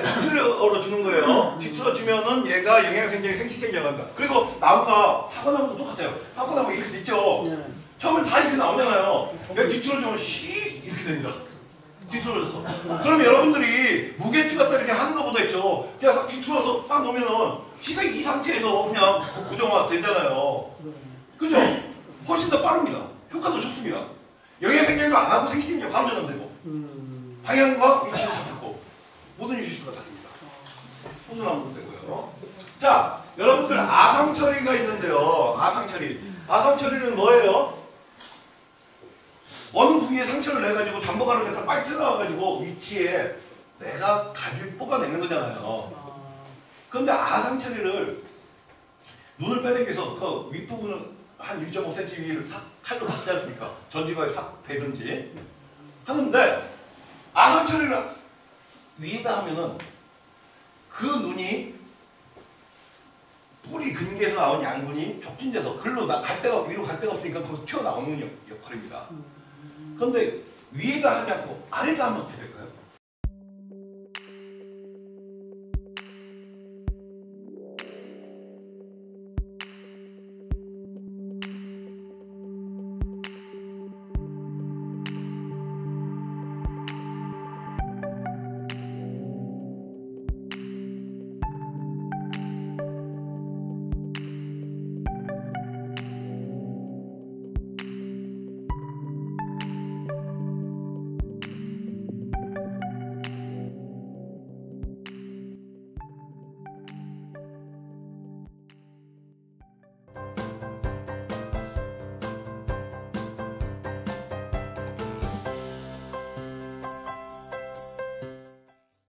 뒤틀어 주는 거예요. 뒤틀어 주면은 얘가 영양생장이 생시생장한다. 그리고 나무가 사과나무도 똑같아요. 사과나무 이렇게 있죠. 네. 처음엔 다 이렇게 나오잖아요. 여기 뒤틀어 주면 이렇게 됩니다. 뒤틀어졌어. 그럼 여러분들이 무게추 갖다 이렇게 하는 것보다 있죠. 그냥 싹 뒤틀어서 딱 놓으면은 씨가 이 상태에서 그냥 고정화 되잖아요. 그죠? 훨씬 더 빠릅니다. 효과도 좋습니다. 영양생장도 안 하고 생시생장 바로 전환되고 방향과 위치도 잡혔고 모든 유실수가 잡힙니다. 호전하면 되고요. 자, 여러분들 아상처리가 있는데요. 아상처리. 아상처리는 뭐예요? 어느 부위에 상처를 내가지고 잠복안을 갖다 빨리 찔러가지고 위치에 내가 가지를 뽑아내는 거잖아요. 그런데 아상처리를 눈을 빼내기 위해서 그 윗부분은 한 1.5cm 위를 싹 칼로 박지 않습니까? 전지가에 싹 베든지 하는데 아상처리를 위에다 하면은 그 눈이 뿌리 근개에서 나온 양분이 촉진돼서 글로 갈 데가 위로 갈 데가 없으니까 거기서 튀어나오는 역할입니다. 그런데 위에다 하지 않고 아래다 하면 어떻게 될까요?